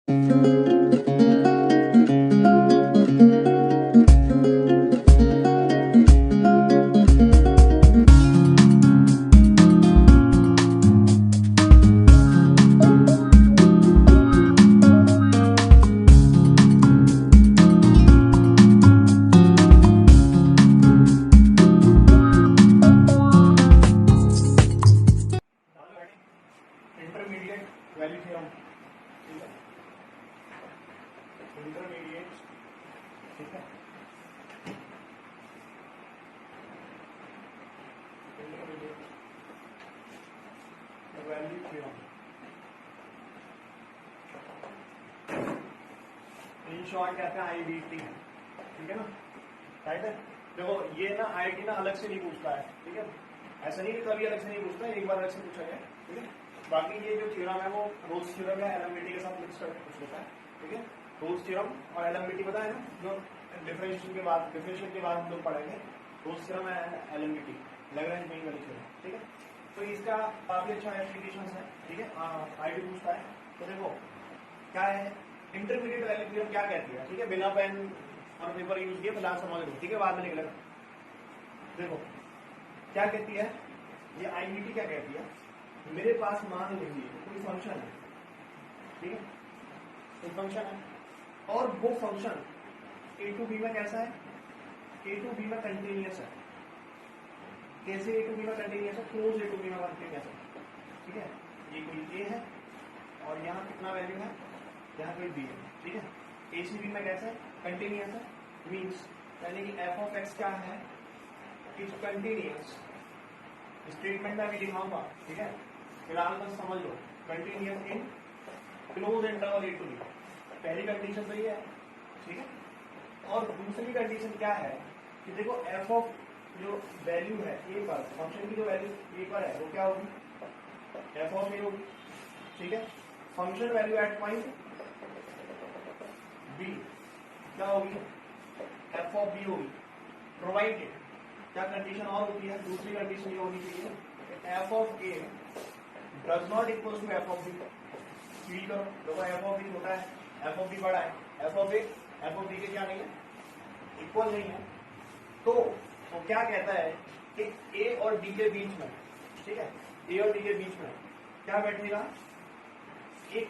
Intermediate value theorem, ठीक है, intermediate, ठीक है, intermediate value theorem, in short कहते हैं आईवीटी, ठीक है ना, राइट है। देखो ये ना आईटी ना अलग से नहीं पूछता है, ठीक है, ऐसा नहीं कि कभी अलग से नहीं पूछता है, एक बार अलग से पूछा गया, ठीक है। बाकी ये जो थ्योरम है वो रोल्स थ्योरम है एलएमबीटी के साथ मिक्स करके पूछ लेता है, ठीक है। रोल्स थ्योरम और एलएमबीटी पता है ना, जो डिफरेंशिएशन के बाद हम लोग पढ़ेंगे रोल्स थ्योरम है एलएमबीटी, लैग्रेंज मीन वैल्यू थ्योरम, ठीक है। तो इसका काफी अच्छा एप्लीकेशन है, ठीक है, आईटी पूछता है। तो देखो क्या है इंटरमीडिएट वैल्यू थ्योरम, क्या कहती है, ठीक है, बिना पेन और पेपर यूज किए फिलहाल समझ लो, ठीक है, बाद में निकलेगा। देखो क्या कहती है ये आईवीटी, क्या कहती है, मेरे पास मान लीजिए कोई फंक्शन है, ठीक है, कोई फंक्शन है और वो फंक्शन ए टू बी में कैसा है, ए टू बी में कंटिन्यूअस है। कैसे ए टू बी में कंटिन्यूअस है, क्लोज ए टू बी में कंटिन्यूअस है, ठीक है। ये कोई ए है और यहाँ कितना वैल्यू है, यहाँ कोई बी है, ठीक है। ए सी बी में कैसा है, कंटिन्यूअस है, मीन्स यानी कि एफ ऑफ एक्स क्या है, इज कंटिन्यूअस। स्टेटमेंट में भी दिखाऊंगा, ठीक है, फिलहाल बस समझ लो, continuous in close interval A to B, पहली कंडीशन सही है, ठीक है। और दूसरी कंडीशन क्या है कि देखो एफ ऑफ जो वैल्यू है ए पर, फंक्शन की जो वैल्यू ए पर है वो क्या होगी, एफ ऑफ ए होगी, ठीक है। Function value at point b क्या होगी, एफ ऑफ बी होगी, प्रोवाइडेड क्या कंडीशन और होती है, दूसरी कंडीशन ये होनी चाहिए f of a does not equal to f of b. Feel करो, देखो एफ ऑफ बी छोटा है, एफ ऑफ बी बड़ा है, एफ ऑफ बी के क्या नहीं है, इक्वल नहीं है। तो क्या कहता है कि ए और डी के बीच में, ठीक है, ए और डी के बीच में क्या बैठेगा, एक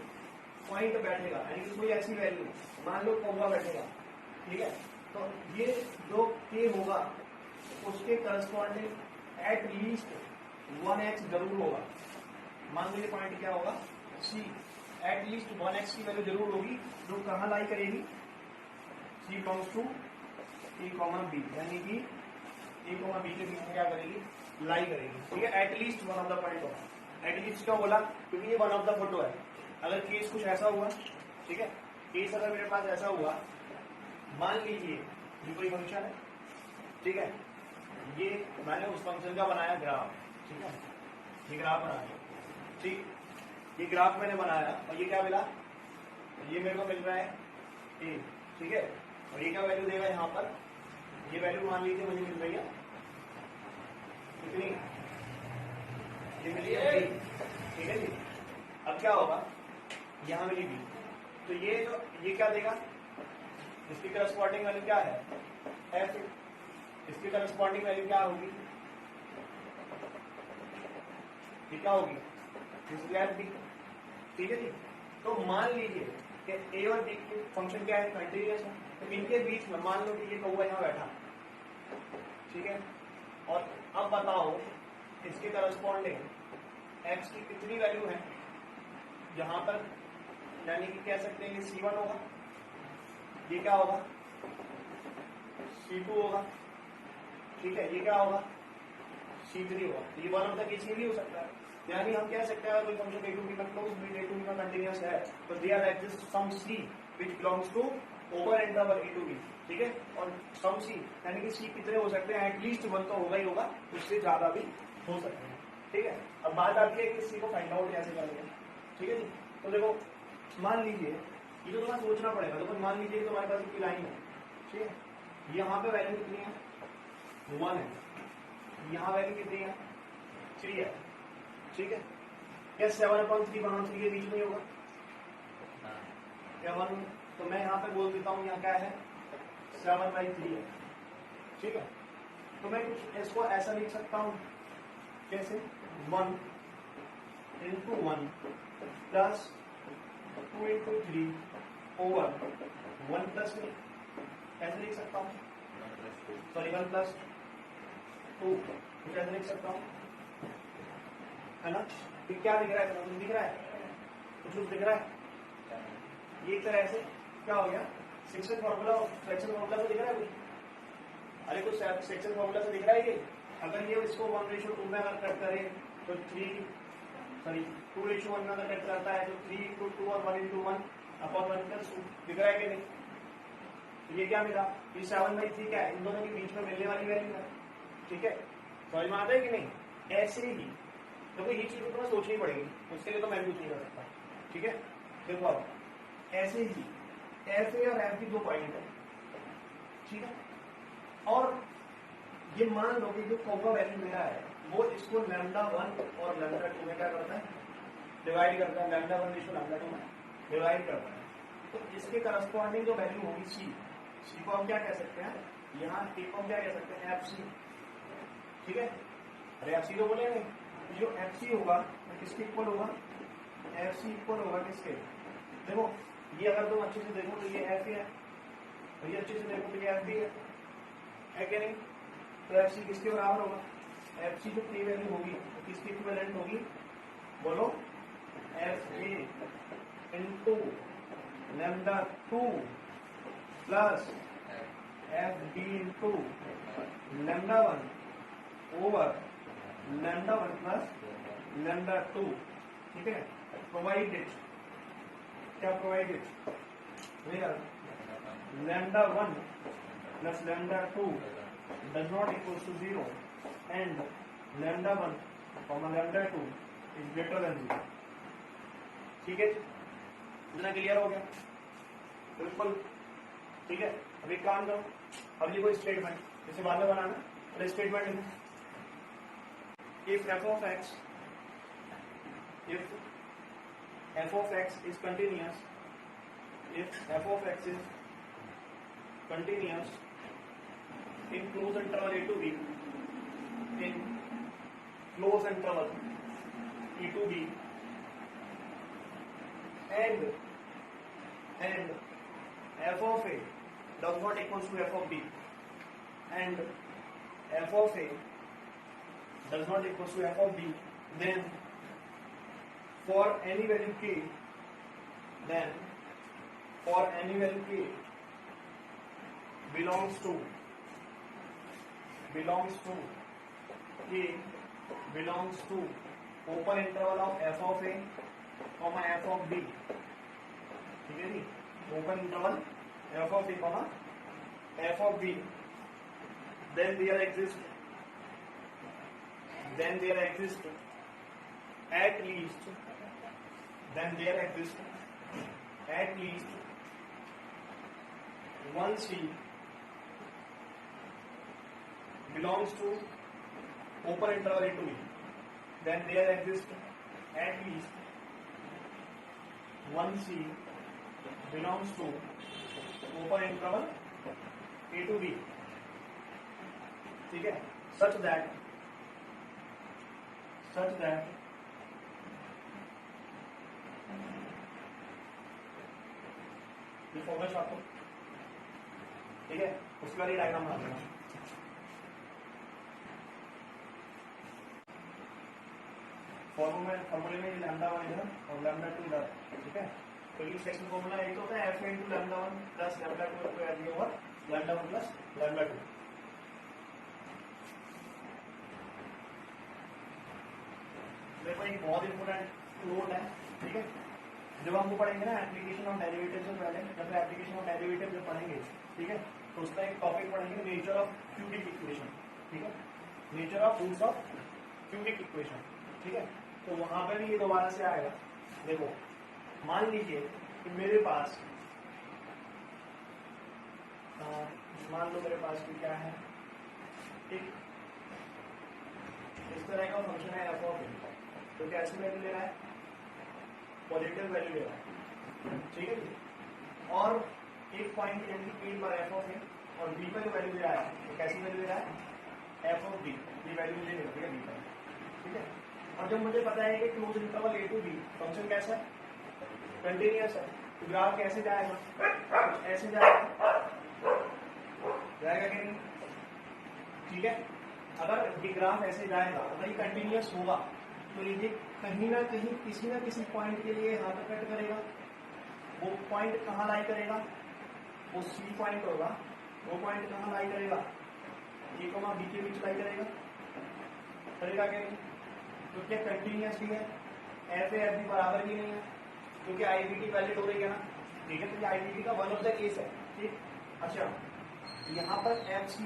पॉइंट बैठेगा, यानी कि कोई ऐसी वैल्यू मान लो कोमा बैठेगा, ठीक है। तो ये जो के होगा उसके करस्पॉन्डिंग एट लीस्ट 1x जरूर होगा। मान लो ये पॉइंट क्या होगा, सी, एट लीस्ट 1x की वैल्यू जरूर होगी, जो कहाँ लाई करेगी, C belongs to A comma B, यानी कि ए कॉमा बी के बीच में क्या करेगी, लाई करेगी, ठीक है। Eight least one of the point होगा, एट लीस्ट क्यों बोला, क्योंकि ये वन ऑफ द फोटो है। अगर केस कुछ ऐसा हुआ, ठीक है, केस अगर मेरे पास ऐसा हुआ, मान लीजिए ये कोई फंक्शन है, ठीक है, ये मैंने उस फंक्शन का बनाया ग्राफ, ठीक है, ये ग्राफ बनाया, ठीक, ये ग्राफ मैंने बनाया और ये क्या मिला, ये मेरे को मिल रहा है ए, ठीक है, और ये क्या वैल्यू देगा यहाँ पर, ये वैल्यू मान लीजिए मुझे मिल रही है कितनी, ये मिली है बी, ठीक है जी। अब क्या होगा, यहाँ मिली बी, तो ये क्या देगा, इसकी करस्पॉन्डिंग वैल्यू क्या है, एफ, इसकी करस्पॉन्डिंग वैल्यू क्या होगी, ये क्या होगी, एफ डी, ठीक है जी। तो मान लीजिए कि ए और बी की फंक्शन क्या है, कंटिन्यूअस है, तो इनके बीच में मान लो कि ये कौवा यहाँ बैठा, ठीक है, और अब बताओ इसके करस्पॉन्डिंग एक्स की कितनी वैल्यू है यहाँ पर, यानी कि कह सकते हैं कि C1 होगा, ये क्या होगा, C2 होगा, ठीक है, ये क्या होगा, C3 होगा, ये वन ऑफ द केस भी हो सकता है। यानी हम कह सकते हैं कोई फंक्शन ए टू बी में close b a to b में कंटिन्यूअस है, तो there exist some C which belongs to over interval A to b, ठीक है, और सम C यानी कि C कितने हो सकते हैं, एटलीस्ट वन तो होगा ही होगा, उससे ज्यादा भी हो सकते हैं, ठीक है। अब बात आती है कि C को फाइंड आउट कैसे करेंगे, ठीक है जी। तो देखो मान लीजिए ये तो तुम्हें सोचना पड़ेगा, तो मान लीजिए कि तुम्हारे पास एक लाइन है, ठीक है, यहाँ पे वैल्यू कितनी है, 1 है, यहाँ वैल्यू कितनी है, 3 है, ठीक है, क्या 7/3 3 के बीच में होगा, 7, तो मैं यहाँ पे बोल देता हूँ यहाँ क्या है 7/3 है, ठीक है। तो मैं कुछ इसको ऐसा लिख सकता हूँ, कैसे 1 into 1 plus 2 into 3 over 1 plus 3, ऐसे लिख सकता हूँ, सॉरी 1 plus 2, कुछ ऐसे लिख सकता हूँ, है ना। ये क्या दिख रहा है, कुछ दिख रहा है, कुछ दिख रहा है। ये एक तरह से क्या हो गया, सेक्शन फॉर्मूला, फ्रैक्शन फॉर्मूला से दिख रहा है कुछ, अरे कुछ सेक्शन फॉर्मूला से दिख रहा है ये। अगर ये इसको 1:2 में अगर कट करें तो 2:1 में अगर कट करता है तो 3:2 और 1:1 अपॉन 1 plus 2 दिख रहा है कि नहीं। तो ये क्या मिला, ये 7/3 क्या है, इन दोनों के बीच में मिलने वाली वैल्यू है, ठीक है। समझ में आता है कि नहीं। ऐसे ही देखो ये चीज तो सोचनी पड़ेगी, उसके लिए तो मैं भी कुछ नहीं कर सकता, ठीक है। देखो अब ऐसे ही एफ ए और एफ बी 2 पॉइंट है, ठीक है। और ये मान लो कि जो कोपा वैल्यू मेरा है वो इसको λ1 और λ2 में क्या करता है, डिवाइड करता है, λ1 इसको λ2 में डिवाइड करता है। तो इसके करस्पॉन्डिंग जो वैल्यू होगी सी को हम क्या कह सकते हैं, यहाँ ए को हम क्या कह सकते हैं, एफ सी, ठीक है। अरे एफ सी तो बोलेंगे, जो एफ सी होगा किसके इक्वल होगा, एफ सी इक्वल होगा किसके, देखो ये अगर तुम अच्छे से देखो तो ये एफ है, और ये अच्छे से देखो तो ये एफ बी है क्या नहीं। तो एफ सी किसके बराबर होगा, एफ सी जो की वैल्यू होगी किसकी इक्विवेलेंट होगी, बोलो F A into λ2 plus F B into λ1 over λ1 plus λ2, ठीक है। प्रोवाइडेड, क्या provided, λ1 plus λ2 does not equals to 0 and λ1 comma λ2 is greater than 0, ठीक है। इतना क्लियर हो गया, बिल्कुल ठीक है। अब एक काम करो, अब लिखो स्टेटमेंट, जैसे बाद में बनाना, तो स्टेटमेंट लिखो, if f of x is continuous, if f of x is continuous in closed interval a to b, in closed interval e to b, and f of a does not equals to f of b, and f of a does not equals to f of b, then for any value k, then for any value k belongs to k belongs to open interval of f of a comma f of b, ठीक है जी, open interval f of a comma f of b, then there exists at least one c belongs to open interval a to b, then there exists at least one c belongs to open interval a to b, ठीक है, such that ये formula आपको, ठीक है, उसके बाद ये diagram बना देना। फॉर्मूले में λ1 इधर और λ2 इधर, ठीक है। तो ये सेक्शन फॉर्मूला एक होता है f into λ1 plus λ2 square d over λ1 plus λ2। देखो एक बहुत इंपोर्टेंट नोट है, ठीक है। जब हम वो पढ़ेंगे ना एप्लीकेशन ऑफ डेरिवेटिव से पहले, जब एप्लीकेशन ऑफ डेरिवेटिव जब पढ़ेंगे, ठीक है, तो उसका एक टॉपिक पढ़ेंगे नेचर ऑफ क्यूबिक इक्वेशन, ठीक है, nature of roots of cubic equation, ठीक है। तो वहां पर भी ये दोबारा से आएगा। देखो मान लीजिए कि मेरे पास मान लो मेरे पास भी क्या है, एक इस तरह का फंक्शन है एफ ऑफ ए, तो कैसी वैल्यू ले रहा है, पॉजिटिव वैल्यू ले रहा है, ठीक है जी। और एक पॉइंट यानी कि पर एफ ऑफ ए और बी का जो वैल्यू दे रहा है वो कैसी वैल्यू दे रहा है एफ ऑफ बी, ये वैल्यू मुझे मिलती है बी पर, ठीक है। और जब मुझे पता है कि close interval A to b function कैसा है, कंटिन्यूअस है, तो ग्राफ कैसे जाएगा, ऐसे जाएगा, जाएगा कि नहीं, ठीक है। अगर ये ग्राफ ऐसे जाएगा, अगर ये कंटिन्यूअस होगा तो ये कहीं ना कहीं किसी ना किसी पॉइंट के लिए यहाँ पर कट करेगा। वो पॉइंट कहाँ लाई करेगा, वो सी पॉइंट होगा, वो पॉइंट कहाँ लाई करेगा, ए को बी के बीच लाई करेगा, करेगा क्या नहीं, तो क्या कंटिन्यूअस भी है, एफ ए एफ भी बराबर भी नहीं है, क्योंकि आईबीटी वैलिड हो रही है ना, ठीक है। तो ये आईबीटी का वन ऑफ द केस है, ठीक। अच्छा, यहाँ पर एफ सी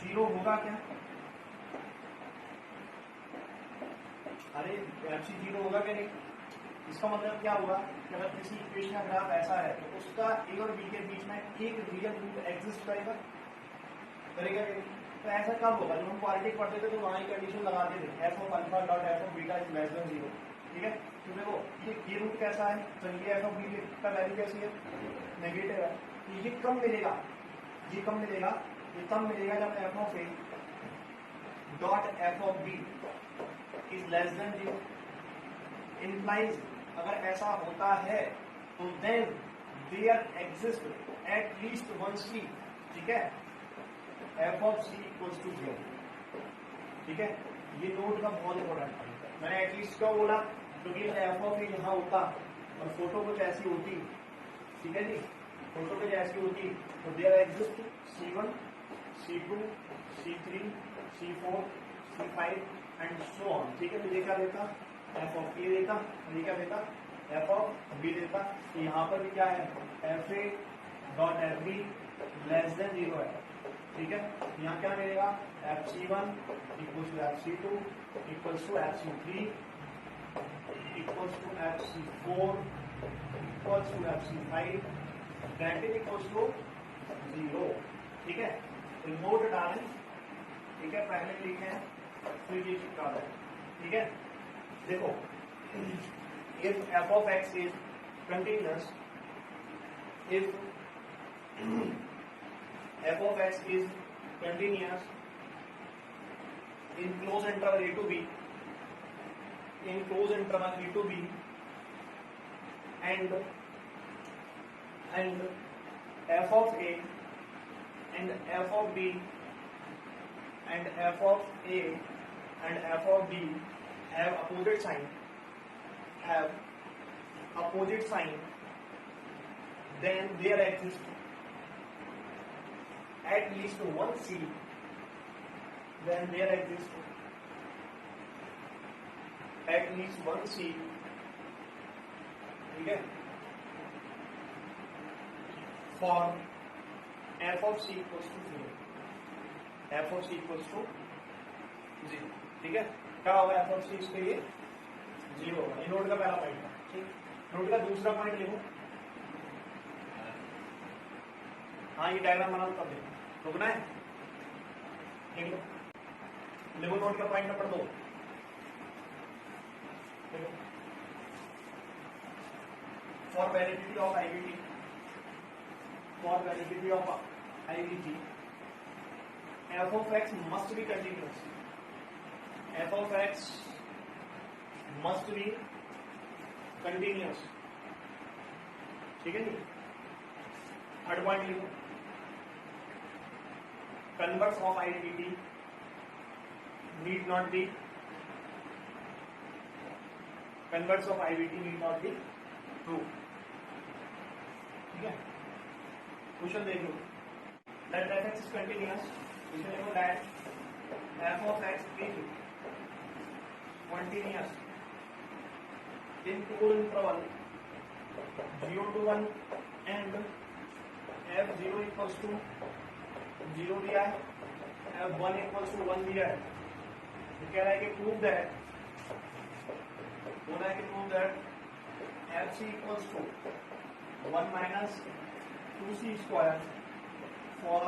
जीरो होगा क्या, अरे एफ सी जीरो होगा क्या नहीं, इसका मतलब क्या होगा कि अगर किसी इक्वेशन का ग्राफ ऐसा है तो उसका ए और बी के बीच में एक रियल रूट एग्जिस्ट करेगा, करेगा क्या? तो ऐसा कब होगा, जब हम क्वाड्रेटिक पढ़ते थे तो वहाँ की कंडीशन लगाते थे F of alpha dot F of beta is less than zero, ठीक है। तो देखो ये रूट कैसा है, तो ये एफ ऑफ बी का वैल्यू कैसी है, नेगेटिव है, तो ये कम मिलेगा, ये कम मिलेगा, ये तब मिलेगा जब F of A dot F of B is less than zero. Implies अगर ऐसा होता है तो then there exist at least one C, ठीक है, F of C equals to zero, ठीक है। ये नोट का बहुत इंपॉर्टेंट है, मैंने एटलीस्ट क्यों बोला, क्योंकि एफ ऑफ ए यहाँ होता और फोटो कुछ ऐसी होती, ठीक है जी, फोटो कुछ ऐसी होती, तो there exist C1 C2 C3 C4 C5 and so on, ठीक है। तो ये क्या देता, एफ ऑफ ए देता, ये क्या देता, एफ ऑफ बी देता। तो यहाँ पर भी क्या है, f a dot f b less than zero है, ठीक है। यहाँ क्या मिलेगा, F c one equals to F c two equals to F c three equals to F c four equals to F c five that is equals to zero, ठीक है। तो note डालें, ठीक है, पहले लिखे हैं फिर ये चिपका दें, ठीक है। देखो, if f of x is continuous, if f of x is continuous in closed interval a to b, in closed interval a to b, and f of a and f of b and f of a and f of b have opposite sign, then there exists at least one C, then there exists at least one C, ठीक है, for f of C equals to 0, f of C equals to 0, ठीक है। क्या होगा, F of सी इसके लिए zero होगा। ये नोट का पहला पॉइंट था, ठीक। नोट का दूसरा पॉइंट लिखो, हाँ ये डायग्राम बना तब देखो, रुकना है, लिख लो, लिखो नोट का पॉइंट नंबर 2, देखो, for validity of IBT, for validity of IBT F of X must be continuous, f of x must be continuous, ठीक है जी। थर्ड पॉइंट लिखो, converse of identity need not be, converse of identity need not be true, ठीक है। Question देख लो, that f x is continuous, इसमें देखो that f of x is continuous in closed interval 0 to 1 and f0 equals to 0 दिया है, f1 equals to 1 दिया है। तो कह रहा है कि prove that, बोला है कि prove that fc equals to 1 minus 2c square for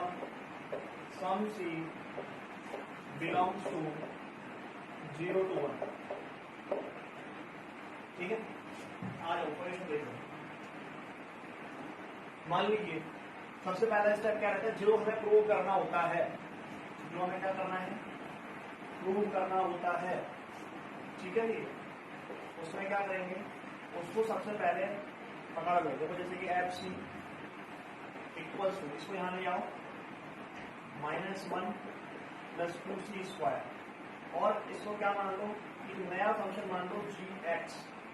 some c belongs to 0 to 1, ठीक है। आ जाओ क्वेश्चन देखो, मान लीजिए सबसे पहला स्टेप क्या रहता है, जो हमें प्रूव करना होता है, जो हमें क्या करना है, प्रूव करना होता है, ठीक है जी। उसमें क्या करेंगे, उसको सबसे पहले पकड़ लो। देखो जैसे कि एफ सी इक्वल्स टू, इसको यहाँ ले जाओ, -1 + 2c², और इसको क्या मान लो, एक नया फंक्शन मान लो g(x),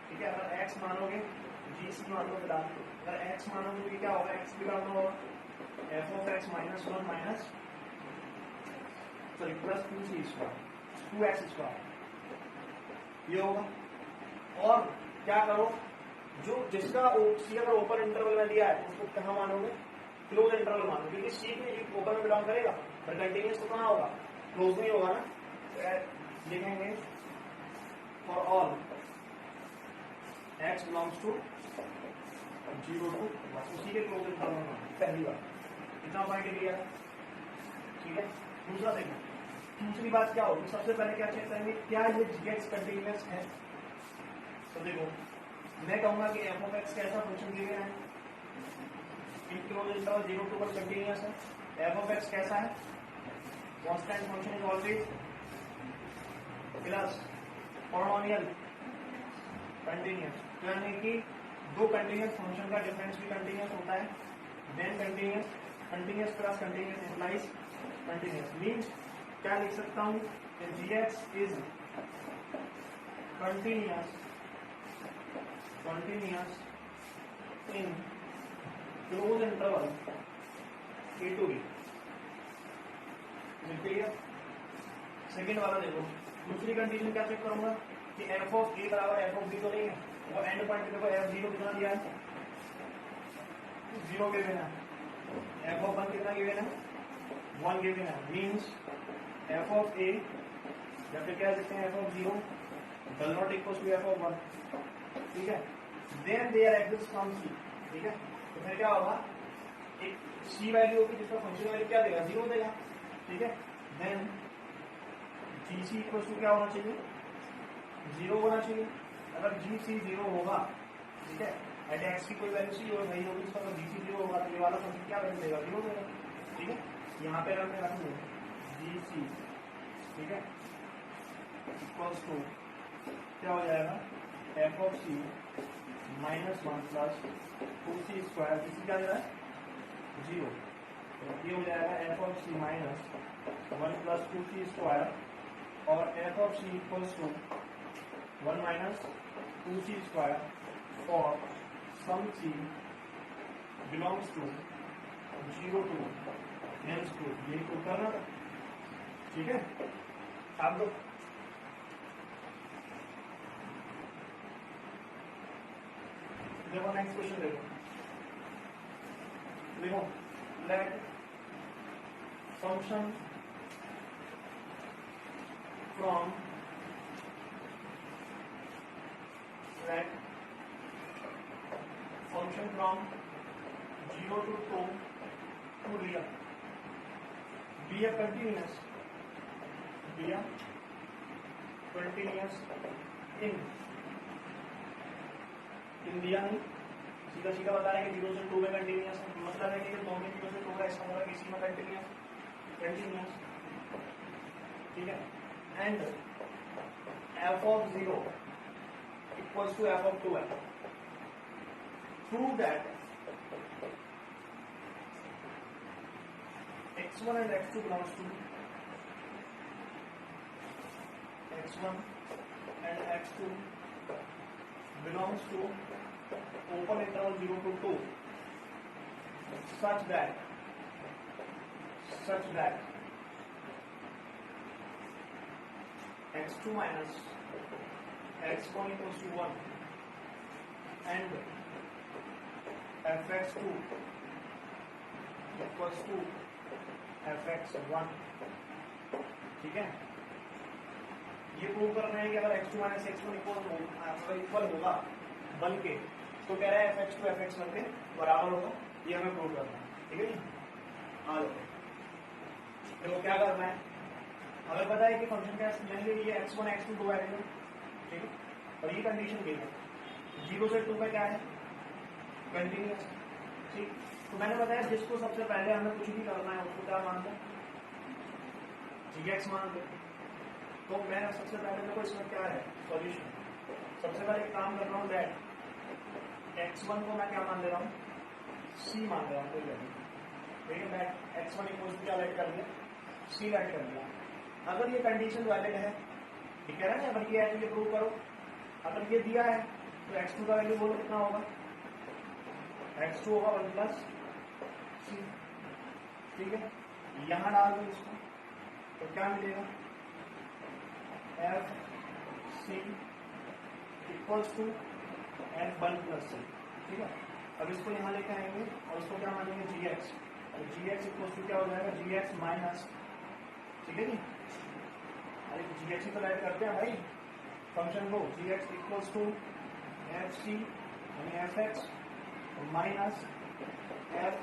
ठीक है। अगर x मानोगे gc मान लो फिलहाल, अगर x मानोगे तो क्या होगा, x भी करना होगा f(x) -1 +2c², 2x², ये होगा। और क्या करो, जो जिसका सी अगर ओपन इंटरवल में दिया है उसको कहाँ मानोगे, क्लोज इंटरवल मानो, क्योंकि सी में ओपन में बिलोंग करेगा, पर कंटिन्यूअस तो कहाँ होगा, क्लोज में होगा ना। तो लिखेंगे for all x belongs to 0 to 1, उसी के क्लोज इंटरवल में, पहली बार इतना पॉइंट क्लियर है, ठीक है। दूसरा देखो, दूसरी बात क्या होगी, सबसे पहले क्या चेक करेंगे, क्या ये g(x) कंटिन्यूअस है। तो देखो मैं कहूंगा कि f(x) कैसा फंक्शन दिया गया है, in close interval 0 to 1 continuous है। f(x) कैसा है, constant function is always plus polynomial continuous, यानी कि दो कंटिन्यूअस फंक्शन का डिफरेंस भी कंटिन्यूअस होता है, then continuous, continuous plus continuous implies continuous. Means क्या लिख सकता हूं, g(x) is continuous in close interval a to b। Clear. Second वाला देखो, दूसरी कंडीशन क्या चेक करूंगा कि f(a) बराबर f(b) तो नहीं है, वो एंड पॉइंट देखो f0 कितना दिया है, 0 गिवन है, f(1) कितना गिवन है, 1 गिवन है। मींस f(a) या फिर क्या लिखते हैं f(0) does not equal to f(1), ठीक है। Then there exist some c, ठीक है। तो फिर क्या होगा, एक c वैल्यू होगी जिसका फंक्शन वैल्यू क्या देगा, 0 देगा, ठीक है। देन gc इक्वल टू क्या होना चाहिए, 0 होना चाहिए। अगर gc 0 होगा, ठीक है, एट x की कोई वैल्यू c और नहीं होगी, इसका अगर gc 0 होगा तो ये वाला फंक्शन क्या वैल्यू देगा, 0 देगा, ठीक है। यहाँ पे मैं रख दूँ gc, ठीक है, इक्वल्स टू क्या हो जाएगा, f(c) -1 + 2c², इसी क्या दे रहा है, 0। ये हो जाएगा f(c) -1 + 2c², और f(c) इक्वल्स टू 1 - 2c² और some c belongs to 0 to n², यही तो करना था, ठीक है। आप लोग देखो नेक्स्ट क्वेश्चन देखो, let function from function from 0 to 2 to real be a continuous in दिया नहीं, सीधा सीधा बता रहे हैं कि 0 से 2 में कंटिन्यूअस है, मतलब है कि 2 में 0 से 2 का इसका मतलब इसी में कंटिन्यूअस, ठीक है। And f(0) equals to f(2) है। Prove that x1 and x2 belongs to x1 and x2 belongs to open interval 0 to 2 such that x2 minus x1 equals to 1 and fx2 equals to fx1, ठीक है। ये prove करना है कि अगर x2 minus x1 equal होगा बन के, तो कह रहा है fx2 fx1 के बराबर होगा, ये हमें प्रूव करना है, ठीक है जी। हाँ देखो क्या करना है, अगर पता है कि फंक्शन क्या लेंगे, ये x1 x2 दो वैल्यू, ठीक है, और ये कंडीशन दी है 0 से 2 का क्या है, कंटिन्यूअस, ठीक, तो मैंने बताया जिसको सबसे पहले हमें कुछ भी करना है उसको क्या मान लो, gx मान लो। तो मैं सबसे पहले देखो इसमें क्या है सॉल्यूशन, सबसे पहले एक काम कर रहा हूँ दैट x1 को मैं क्या मान ले रहा हूँ, c मान ले रहा हूँ, कोई वैल्यू, ठीक है। मैं x1 इक्वल क्या राइट कर दिया, c राइट कर दिया। अगर ये कंडीशन वैलिड है, ठीक है ना, अगर ये है तो ये प्रूव करो। अगर ये दिया है तो x2 का वैल्यू बोलो कितना होगा, x2 होगा 1 प्लस c, ठीक है। यहां डाल दो इसको तो क्या मिलेगा, F C equals to F 1 plus C, ठीक है। अब इसको यहाँ लेके आएंगे और उसको क्या मानेंगे जी एक्स, और जी एक्स इक्वल्स टू क्या हो जाएगा, जी एक्स माइनस, ठीक है जी, अरे जी एक्स ही तो राइट करते हैं भाई फंक्शन को, G x equals to F C यानी F X minus F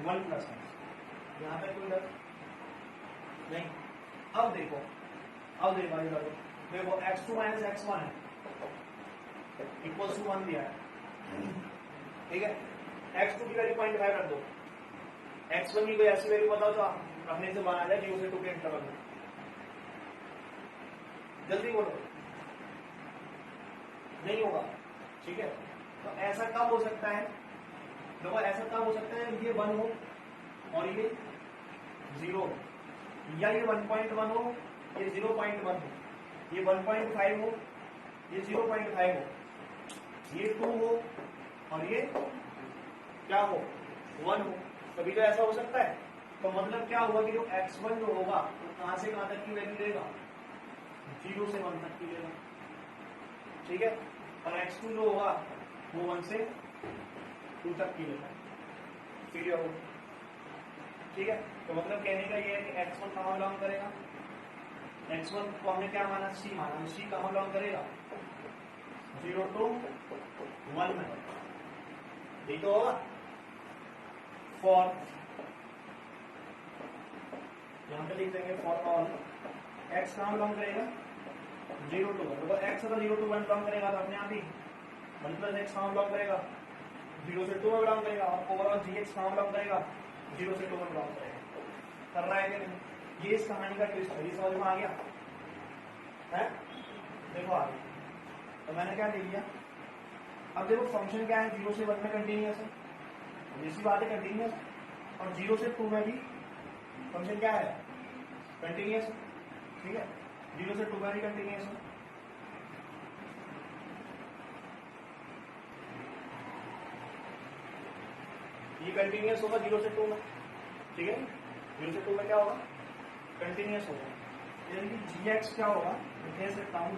1 plus X. यहाँ पे कोई डर नहीं। अब देखो इधर देखो x2 माइनस x1 है इक्वल्स टू 1 दिया है, ठीक है। x2 की वैल्यू 0.5 रख दो, x1 की कोई ऐसी वैल्यू बताओ जो रखने से बना जाए 0 से 2 के इंटरवल में, जल्दी बोलो, नहीं होगा, ठीक है। तो ऐसा कब हो सकता है, देखो ऐसा कब हो सकता है, ये 1 हो और ये 0, या ये 1.1 हो, ये 0.1 हो, ये 1.5 हो, ये 0.5 हो, ये 2 हो और ये क्या हो 1 हो, कभी तो ऐसा हो सकता है। तो मतलब क्या हुआ कि जो x1 जो होगा वो कहां से कहां तक की वैल्यू देगा, 0 से 1 तक की देगा, ठीक है। और x2 जो होगा वो 1 से 2 तक की देगा, क्लियर हो, ठीक है। तो मतलब कहने का ये है कि x1 कहाँ बिलोंग करेगा, x1 को हमने क्या माना, c माना, c कहाँ बिलोंग करेगा, 0 to 1 में, यही तो होगा। फॉर यहाँ पे लिख देंगे फॉर ऑल x कहाँ बिलोंग करेगा, 0 to 1, तो x अगर 0 to 1 बिलोंग करेगा तो अपने आप ही 1 प्लस x कहाँ बिलोंग करेगा, 0 से 2 में बिलोंग करेगा, और ओवरऑल gx कहाँ बिलोंग करेगा, 0 से 2 में बिलोंग करेगा। कर रहा है कि नहीं, ये इस कहानी का ट्विस्ट है, समझ में आ गया है, देखो आगे। तो मैंने क्या ले लिया, अब देखो फंक्शन क्या है, 0 से 1 में कंटिन्यूअस है, इसी बात है कंटिन्यूअस, और 0 से 2 में भी फंक्शन क्या है, कंटिन्यूअस है, ठीक है। 0 से 2 में भी कंटिन्यूअस है, ये कंटिन्यूअस होगा 0 से 2 में, ठीक है। 0 से 2 में क्या होगा, कंटिन्यूअस होगा, यानी कि gx क्या होगा, कह सकता हूं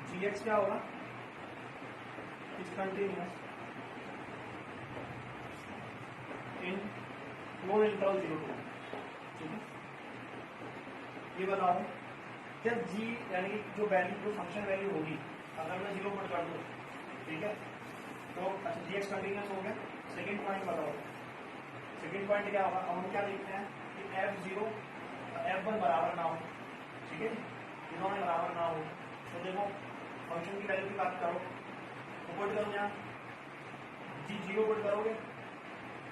gx क्या होगा, is continuous in no interval 0 to 1, ठीक है। ये बता दो जब g यानी कि जो वैल्यू जो फंक्शन वैल्यू होगी अगर मैं 0 पुट कर दूं, ठीक है, तो अच्छा gx कंटिन्यूअस हो गया। सेकेंड पॉइंट बताओ, सेकेंड पॉइंट क्या होगा, हम क्या लिखते हैं कि f0 f1 बराबर ना हो, ठीक है, इन्होंने बराबर ना हो। तो देखो फंक्शन की वैल्यू की बात करो तो पुट करो यहाँ g0 पुट करोगे,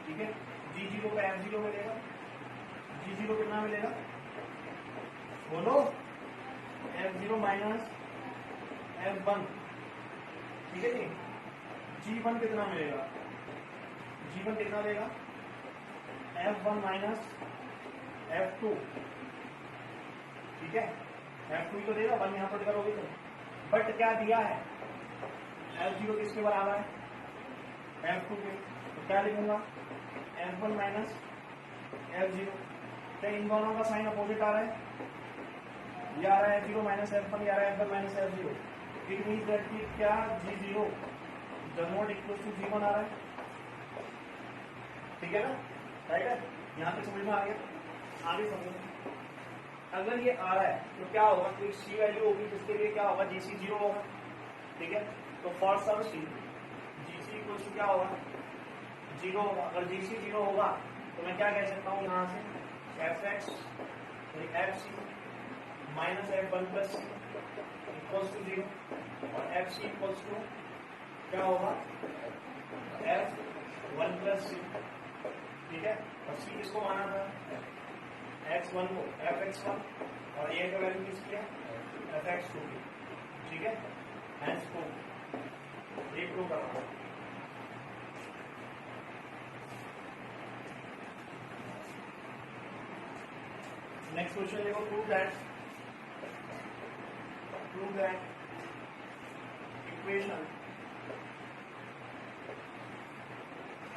ठीक है, g0 का f0 मिलेगा, g0 कितना मिलेगा बोलो, f0 माइनस f1, ठीक है जी। g1 कितना मिलेगा, g1 कितना देगा, f1 माइनस f2, ठीक है, f2 तो देगा, 1 यहाँ पर करोगे तो, बट क्या दिया है, f0 किसके बराबर है, f2 के, तो क्या लिखूंगा, f1 माइनस f0, क्या इन दोनों का साइन अपोजिट आ रहा है, ये आ रहा है f0 माइनस f1, ये आ रहा है f1 minus f0, it means that कि क्या g0 does not equal to g1 आ रहा है, ठीक है ना, राइट है, यहाँ पे समझ में आ गया, आगे समझ। अगर ये आ रहा है तो क्या होगा, कोई सी वैल्यू होगी जिसके लिए क्या होगा, जीसी 0 होगा, ठीक है। तो for some c g c equal to क्या होगा, 0 होगा। अगर जीसी 0 होगा तो मैं क्या कह सकता हूँ यहाँ से, f x f c minus f1 plus c equals to 0, और एफ सी इक्वल्स टू क्या होगा, 1 प्लस सी, ठीक है। और सी किसको माना था, x1 को fx1, और ए का वैल्यू किसकी है, fx2 की, ठीक है। हेंस को ये प्रूव करना। नेक्स्ट क्वेश्चन देखो, prove that equation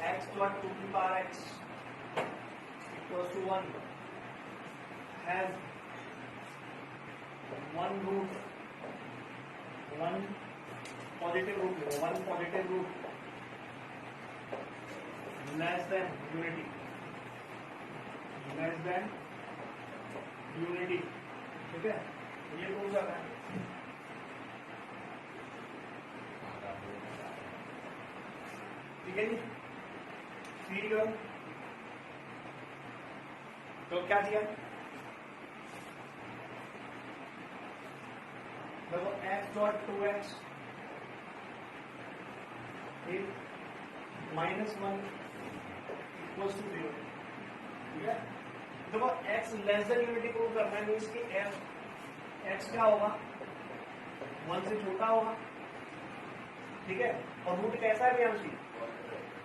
x dot 2 to the power x equals to 1 has one root, one positive root less than unity, ठीक है। ये प्रूव करना है, ठीक है जी। फीड करो तो क्या दिया, देखो x dot 2x -1 equals to 0, ठीक है। देखो x less than unity prove करना है, मीन्स कि x क्या होगा, 1 से छोटा होगा, ठीक है। और रूट कैसा है भैया,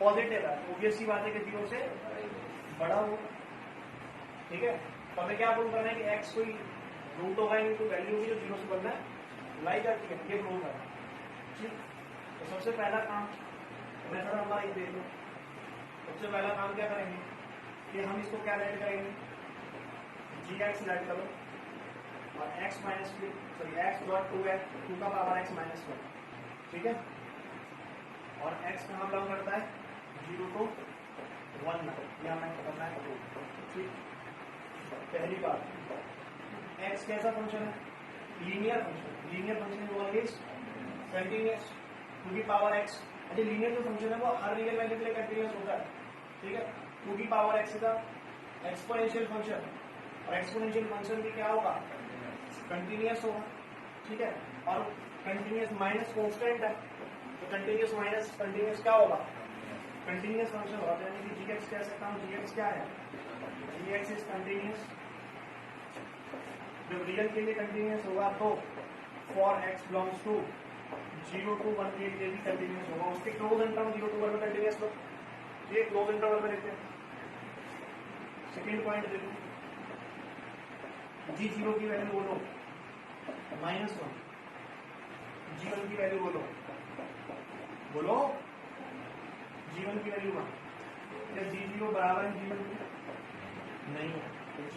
पॉजिटिव है, ऑब्वियस सी बात है कि 0 से बड़ा होगा, ठीक है। तो हमें क्या प्रूव करना है कि x कोई रूट होगा, इनकी कोई वैल्यू होगी जो 0 से बढ़ना लाई जाती है, ये प्रूव करना, ठीक। तो सबसे पहला काम मेथड हमारा ये देख लो। सबसे पहला काम क्या करेंगे कि हम इसको क्या लेट करेंगे, gx लेट करो, और x माइनस x डॉट 2 का पावर x माइनस 1, ठीक है। और x कहाँ बिलोंग करता है, 0 to 1 में, यहाँ हमें करना है 2, ठीक। पहली बात, x कैसा फंक्शन है, linear function is always continuous to the power x। अच्छा, लीनियर जो फंक्शन है वो हर रियल वैल्यू के लिए कंटिन्यूअस होता है, ठीक है। टू दी पावर x का एक्सपोनेंशियल फंक्शन, और एक्सपोनेंशियल फंक्शन भी क्या होगा, कंटिन्यूअस होगा, ठीक है। और कंटिन्यूअस माइनस कांस्टेंट है, तो कंटिन्यूअस माइनस कंटिन्यूअस क्या होगा, कंटिन्यूअस फंक्शन होगा। यानी कि gx कह सकता हूँ, gx क्या है, gx इज कंटिन्यूअस। जब रियल के लिए कंटिन्यूअस होगा तो for x belongs to 0 to 1 के लिए भी कंटिन्यूअस होगा, उसके क्लोज इंटरवल 0 to 1 में कंटिन्यूअस लो, ये क्लोज इंटरवल में लिखते हैं। सेकेंड पॉइंट देखो, g0 की वैल्यू बोलो -1, g1 की वैल्यू बोलो g1 की वैल्यू 1, क्या g0 बराबर है g1 नहीं है, तो g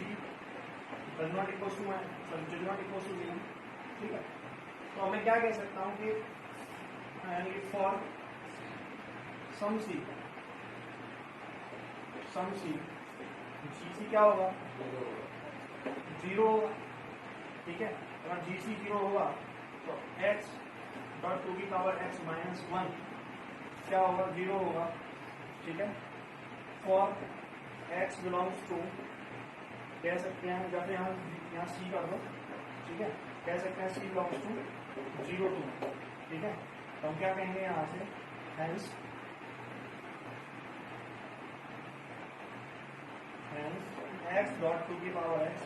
does not equals to 1, does not equals to 0, ठीक है। तो मैं क्या कह सकता हूँ कि फॉर सम c gc क्या होगा, 0 होगा, ठीक है। अगर gc 0 होगा तो x डॉट 2 की पावर x माइनस 1 क्या होगा, 0 होगा, ठीक है। फॉर x बिलोंग्स टू, कह सकते हैं जैसे यहाँ c कर दो, ठीक है, कह सकते हैं c बिलोंग्स टू 0 to, ठीक है। तो हम क्या कहेंगे यहाँ से, हेंस x डॉट 2 की power x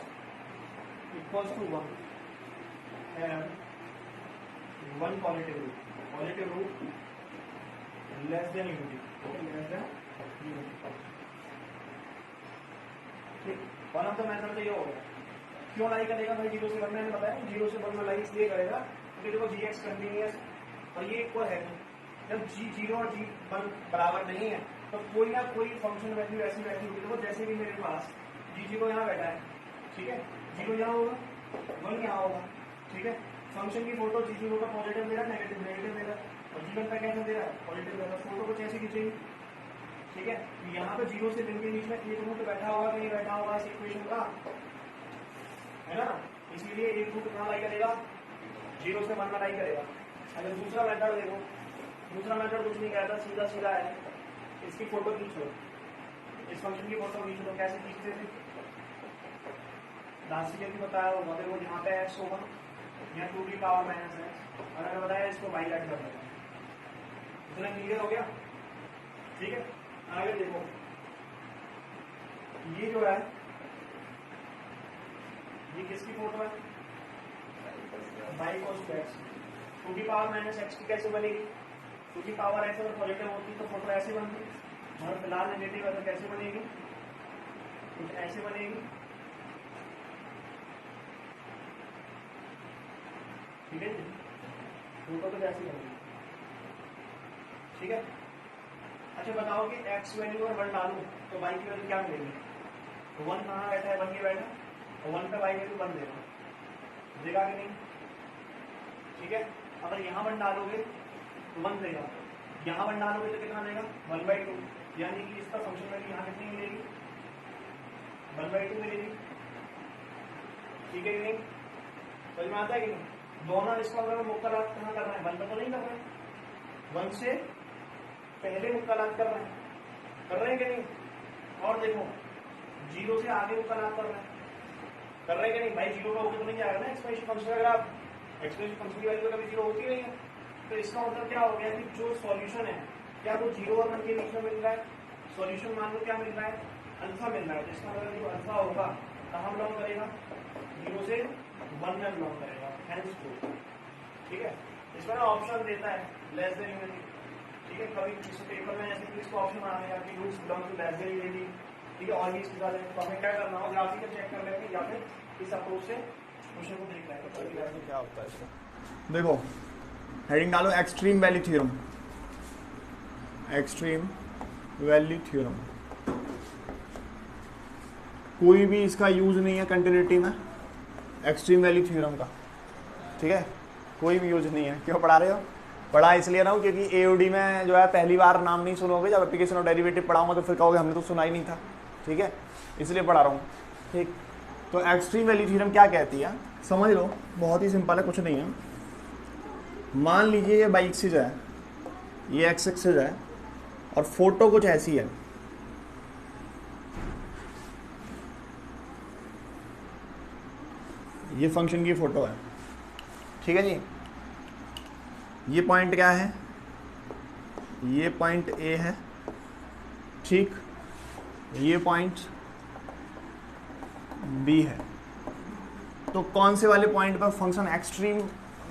equals to 1 and 1 positive root less than unity, ठीक। वन ऑफ द मेथड तो ये हो गया। क्यों लाई करेगा भाई 0 से 1 में, बताया 0 से 1 में लाई इसलिए करेगा क्योंकि देखो gx कंटिन्यूअस और ये इक्वल है। जब g0 और g1 बराबर नहीं है तो कोई ना कोई फंक्शन वैल्यू ऐसी वैल्यू होगी। देखो जैसे भी मेरे पास g0 यहाँ बैठा है, ठीक है, 0 यहाँ होगा, 1 यहाँ होगा, ठीक है। फंक्शन की फोटो g0 का पॉजिटिव दे रहा है, नेगेटिव दे रहा है, और g1 का कैसा दे रहा है, पॉजिटिव दे रहा है। फोटो कुछ ऐसी खींचेगी, ठीक है। यहाँ पे 0 से 1 के बीच में एक रूट बैठा होगा कि नहीं बैठा होगा इस इक्वेशन का, है ना। इसीलिए एक रूट कहाँ लाई करेगा, 0 से 1 में लाई करेगा। अगर दूसरा मेथड देखो, दूसरा मेथड कुछ नहीं कहता, सीधा सीधा है, इसकी फोटो खींच लो, इस फंक्शन की फोटो खींच लो। कैसे खींचते थे, दासी की बताया होगा। देखो यहाँ पे x होगा, यहाँ 2 की पावर माइनस x, और अगर बताया इसको बाई लेट कर देगा। इतना क्लियर हो गया, ठीक है। आगे देखो, ये जो है ये किसकी फोटो है, बाई cos x, टू की पावर माइनस एक्स की कैसे बनेगी, टू की पावर ऐसे अगर पॉजिटिव होती तो फोटो ऐसे बनती, और फिलहाल नेगेटिव है तो कैसे बनेगी, कुछ ऐसे बनेगी, ठीक है जी, फोटो तो कैसे बनेगी, ठीक है। अच्छा बताओ कि x वैल्यू और 1 डालूं तो y की वैल्यू क्या मिलेगी, तो 1 कहाँ बैठा है, 1 ये बैठा, तो 1 पे y वैल्यू 1 देगा, देगा कि नहीं, ठीक है। अगर यहाँ 1 डालोगे तो 1 देगा, यहाँ 1 डालोगे तो कितना देगा 1/2, यानी कि इसका फंक्शन वैल्यू यहाँ कितनी मिलेगी 1/2 मिलेगी, ठीक है कि नहीं, समझ में आता है कि नहीं। दोनों इसका अगर मुक्कालात कहाँ कर रहे हैं, 1 पे तो नहीं कर रहे हैं, 1 से पहले मुक्कालात कर रहे हैं कि नहीं, और देखो 0 से आगे मुक्कालात कर रहे हैं कि नहीं, भाई 0 का होकर तो नहीं जाएगा ना एक्सप्रेशन फंक्शन, अगर आप एक्सप्रेशन फंक्शन की वैल्यू कभी 0 होती नहीं है, तो इसका मतलब क्या हो गया कि जो सॉल्यूशन है क्या वो 0 और 1 के बीच में मिल रहा है, सॉल्यूशन मान लो क्या मिल रहा है, अल्फा मिल रहा है, तो इसका मतलब जो अल्फा होगा कहाँ बिलोंग करेगा, 0 से 1 में बिलोंग करेगा, हैंस टू, ठीक है। इसमें ना ऑप्शन देता है लेस देन यूनिटी, ठीक है, कभी किसी पेपर में ऐसे इसको ऑप्शन आएगा कि roots belong to less than unity, ठीक है, और भी इसके साथ तो हमें क्या करना होगा, ग्राफिकल चेक कर लेते हैं या फिर इस अप्रोच से क्वेश्चन को देख लेते हैं क्या होता है इसका। देखो हेडिंग डालो extreme value theorem, extreme value theorem, कोई भी इसका यूज नहीं है कंटिन्यूटी में एक्सट्रीम वैल्यू थ्योरम का, ठीक है, कोई भी यूज नहीं है। क्यों पढ़ा रहे हो, पढ़ा इसलिए ना हो क्योंकि एओडी में जो है पहली बार नाम नहीं सुनोगे, जब एप्लीकेशन और डेरिवेटिव पढ़ाऊंगा तो फिर कहोगे हमने तो सुना ही नहीं था, ठीक है, इसलिए पढ़ा रहा हूँ, ठीक। तो एक्सट्रीम वैल्यू थ्योरम क्या कहती है समझ लो, बहुत ही सिंपल है, कुछ नहीं है। मान लीजिए ये बाई एक्सिस है, ये एक्स एक्सिस है, और फोटो कुछ ऐसी है, ये फंक्शन की फोटो है, ठीक है जी। ये पॉइंट क्या है, ये पॉइंट ए है, ठीक, ये पॉइंट बी है। तो कौन से वाले पॉइंट पर फंक्शन एक्सट्रीम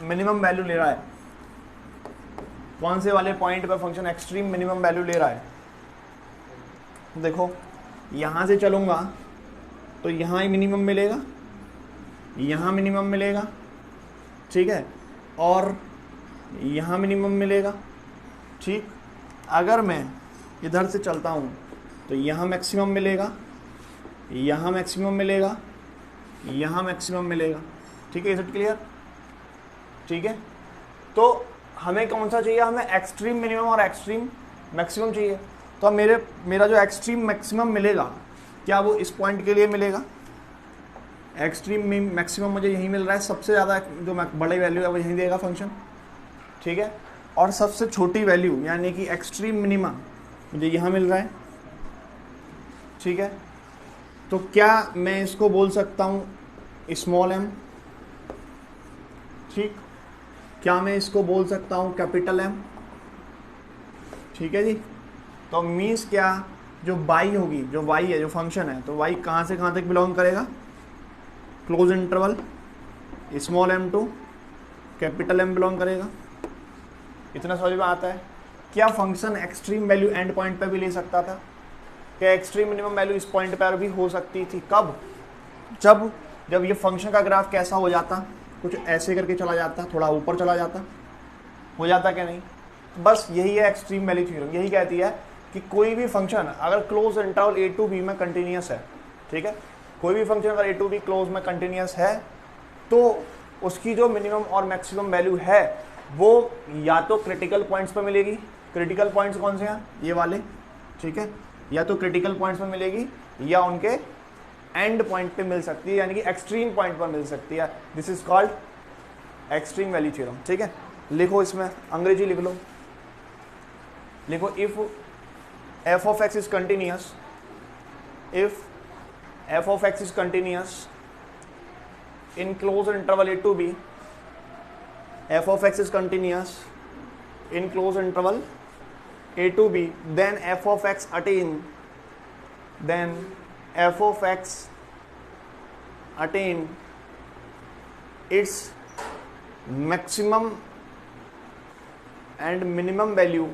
मिनिमम वैल्यू ले रहा है, कौन से वाले पॉइंट पर फंक्शन एक्सट्रीम मिनिमम वैल्यू ले रहा है, देखो यहां से चलूंगा तो यहां ही मिनिमम मिलेगा, यहाँ मिनिमम मिलेगा, ठीक है, और यहाँ मिनिमम मिलेगा, ठीक। अगर मैं इधर से चलता हूँ तो यहाँ मैक्सिमम मिलेगा, यहाँ मैक्सिमम मिलेगा, यहाँ मैक्सिमम मिलेगा, ठीक है, इज इट क्लियर, ठीक है। तो हमें कौन सा चाहिए, हमें एक्सट्रीम मिनिमम और एक्सट्रीम मैक्सिमम चाहिए। तो मेरा जो एक्सट्रीम मैक्सिमम मिलेगा क्या वो इस पॉइंट के लिए मिलेगा, एक्सट्रीम मैक्सिमम मुझे यही मिल रहा है, सबसे ज़्यादा जो बड़ी वैल्यू है वो यही देगा फंक्शन, ठीक है, और सबसे छोटी वैल्यू यानी कि एक्सट्रीम मिनिमा मुझे यहाँ मिल रहा है, ठीक है। तो क्या मैं इसको बोल सकता हूँ स्मॉल एम, ठीक, क्या मैं इसको बोल सकता हूँ कैपिटल एम, ठीक है जी। तो मीन्स क्या, जो बाई होगी, जो वाई है, जो फंक्शन है, तो वाई कहाँ से कहाँ तक बिलोंग करेगा, close interval small m to capital m belong करेगा, इतना समझ में आता है। क्या function extreme value end point पर भी ले सकता था, क्या एक्सट्रीम मिनिमम वैल्यू इस पॉइंट पर भी हो सकती थी, कब, जब ये फंक्शन का ग्राफ कैसा हो जाता, कुछ ऐसे करके चला जाता, थोड़ा ऊपर चला जाता, हो जाता क्या नहीं। बस यही है एक्सट्रीम वैल्यू थ्योरम, यही कहती है कि कोई भी फंक्शन अगर close interval A to b में कंटिन्यूस है, ठीक है, कोई भी फंक्शन अगर ए टू बी क्लोज में कंटिन्यूस है तो उसकी जो मिनिमम और मैक्सिमम वैल्यू है वो या तो क्रिटिकल पॉइंट्स पर मिलेगी, क्रिटिकल पॉइंट्स कौन से हैं, ये वाले, ठीक है, या तो क्रिटिकल पॉइंट्स पर मिलेगी या उनके एंड पॉइंट पे मिल सकती है, यानी कि एक्सट्रीम पॉइंट पर मिल सकती है। This is called extreme value theorem, ठीक है। लिखो इसमें अंग्रेजी लिख लो, लिखो if f of x is continuous, if f of x is continuous in closed interval a to b, f of x is continuous in closed interval a to b, then f of x attain its maximum and minimum value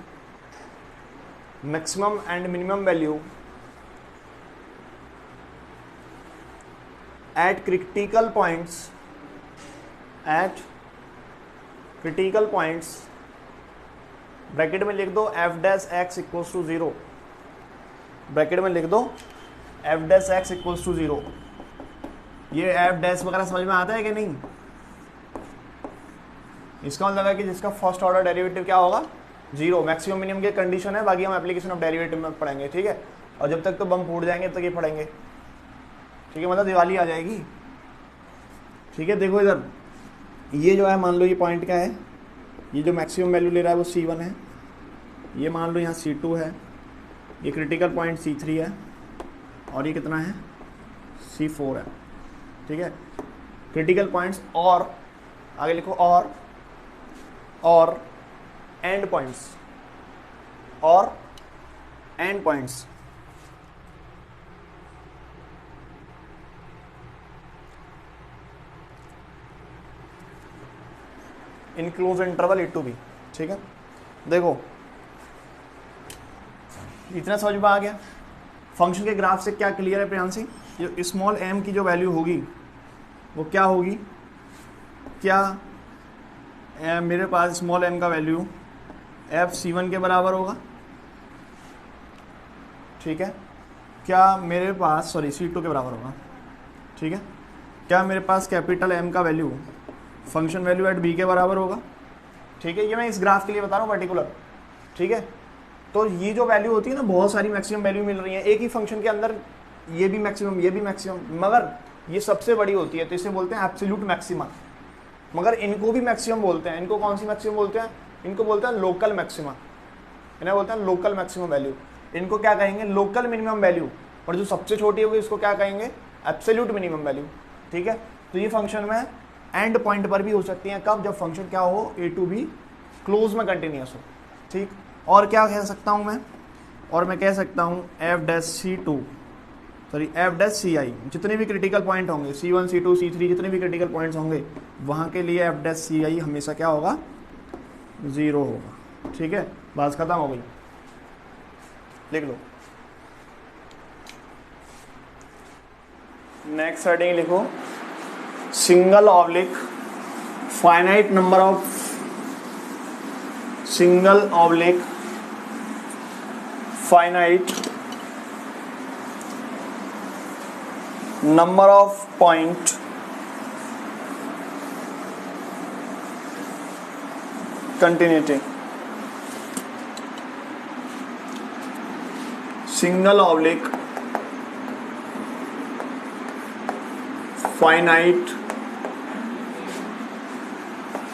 at critical points bracket में लिख दो f dash x equals to 0, bracket में लिख दो f dash x equals to 0। ये f dash वगैरह समझ में आता है कि नहीं? इसका मतलब है कि जिसका फर्स्ट ऑर्डर डेरिवेटिव क्या होगा, 0, मैक्सिमम मिनिमम की कंडीशन है, बाकी हम एप्लीकेशन ऑफ डेरिवेटिव में पढ़ेंगे, ठीक है। और जब तक तो बम फूट जाएंगे तब तक ये पढ़ेंगे, ठीक है, मतलब दिवाली आ जाएगी, ठीक है। देखो इधर ये जो है, मान लो ये पॉइंट क्या है, ये जो मैक्सिमम वैल्यू ले रहा है वो C1 है, ये मान लो यहाँ C2 है, ये क्रिटिकल पॉइंट C3 है, और ये कितना है, C4 है, ठीक है। क्रिटिकल पॉइंट्स और आगे लिखो और end points in close interval A to b, ठीक है। देखो इतना समझ में आ गया। फंक्शन के ग्राफ से क्या क्लियर है प्रियांशी, जो स्मॉल m की जो वैल्यू होगी वो क्या होगी, क्या मेरे पास स्मॉल m का वैल्यू FC1 के बराबर होगा, ठीक है। क्या मेरे पास C2 के बराबर होगा, ठीक है। क्या मेरे पास कैपिटल M का value function value at b के बराबर होगा, ठीक है। ये मैं इस ग्राफ के लिए बता रहा हूँ पर्टिकुलर, ठीक है। तो ये जो वैल्यू होती है ना, बहुत सारी मैक्सिमम वैल्यू मिल रही है एक ही फंक्शन के अंदर, ये भी मैक्सिमम, मगर ये सबसे बड़ी होती है, तो इसे बोलते हैं एब्सोल्यूट मैक्सिमा। मगर इनको भी मैक्सिमम बोलते हैं, इनको कौन सी मैक्सिमम बोलते हैं, इनको बोलते हैं लोकल मैक्सिमा, इन्हें बोलते हैं लोकल मैक्सिमम वैल्यू। इनको क्या कहेंगे, लोकल मिनिमम वैल्यू, और जो सबसे छोटी होगी इसको क्या कहेंगे, एब्सोल्यूट मिनिमम वैल्यू, ठीक है। तो ये फंक्शन में एंड पॉइंट पर भी हो सकती हैं, कब, जब फंक्शन क्या हो, ए टू बी क्लोज में कंटिन्यूस हो, ठीक। और क्या कह सकता हूँ मैं, और मैं कह सकता हूँ एफ डैश सी आई, जितने भी क्रिटिकल पॉइंट होंगे C1 C2 C3 जितने भी क्रिटिकल पॉइंट्स होंगे वहाँ के लिए एफ डैश सी आई हमेशा क्या होगा, 0 होगा, ठीक है। बात खत्म हो गई, लिख लो। नेक्स्ट हेडिंग लिखो, single oblique finite number of point continuity, single oblique finite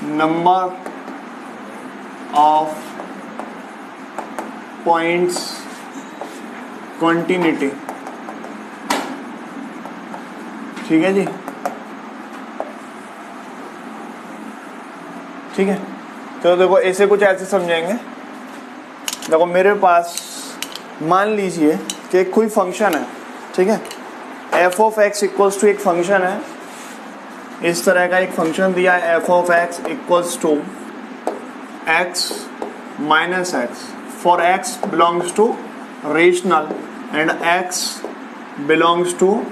number of points continuity, ठीक है जी, ठीक है। तो देखो ऐसे कुछ ऐसे समझेंगे। देखो मेरे पास मान लीजिए कि कोई फंक्शन है, ठीक है, F of x equals to एक फंक्शन है, इस तरह का एक फंक्शन दिया है, F of x equals to x minus x, for x belongs to rational and x belongs to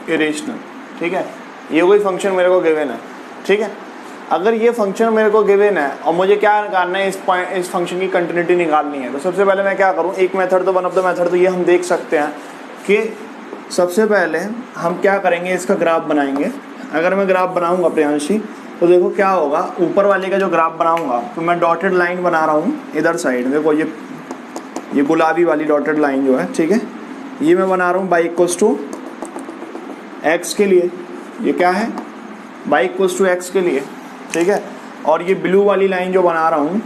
irrational, ठीक है। ये कोई फंक्शन मेरे को गिवन है, ठीक है। अगर ये फंक्शन मेरे को गिवन है और मुझे क्या निकालना है, इस फंक्शन की कंटिन्यूटी निकालनी है, तो सबसे पहले मैं क्या करूँ, एक मेथड तो वन ऑफ द मेथड तो ये हम देख सकते हैं कि सबसे पहले हम क्या करेंगे, इसका ग्राफ बनाएंगे। अगर मैं ग्राफ बनाऊंगा प्रियांशी, तो देखो क्या होगा, ऊपर वाले का जो ग्राफ बनाऊंगा तो मैं डॉटेड लाइन बना रहा हूँ इधर साइड, देखो ये गुलाबी वाली डॉटेड लाइन जो है, ठीक है, ये मैं बना रहा हूँ बाई इक्वल्स टू एक्स के लिए, ये क्या है, बाई इक्वल्स टू एक्स के लिए, ठीक है। और ये ब्लू वाली लाइन जो बना रहा हूँ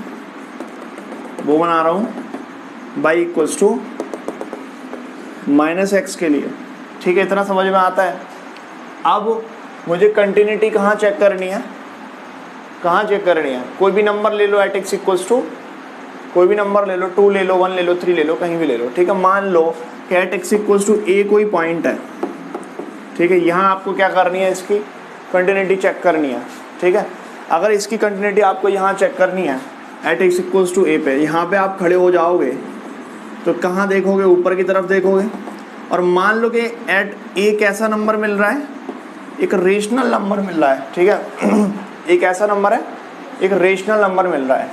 वो बना रहा हूँ y equals to minus x के लिए, ठीक है। इतना समझ में आता है। अब मुझे कंटिन्यूटी कहाँ चेक करनी है, कोई भी नंबर ले लो एट एक्स इक्वल्स टू कोई भी नंबर ले लो, 2 ले लो, 1 ले लो, 3 ले लो, कहीं भी ले लो, ठीक है। मान लो कि एट एक्स इक्वल्स टू ए कोई पॉइंट है, ठीक है। यहाँ आपको क्या करनी है, इसकी कंटिन्यूटी चेक करनी है, ठीक है। अगर इसकी कंटिन्यूटी आपको यहाँ चेक करनी है एट एक्स इक्वल्स टू ए पे, यहाँ पे आप खड़े हो जाओगे तो कहाँ देखोगे, ऊपर की तरफ देखोगे। और मान लो कि एट ए कैसा नंबर मिल रहा है, एक रेशनल नंबर मिल रहा है, ठीक है। एक ऐसा नंबर है, एक रेशनल नंबर मिल रहा है।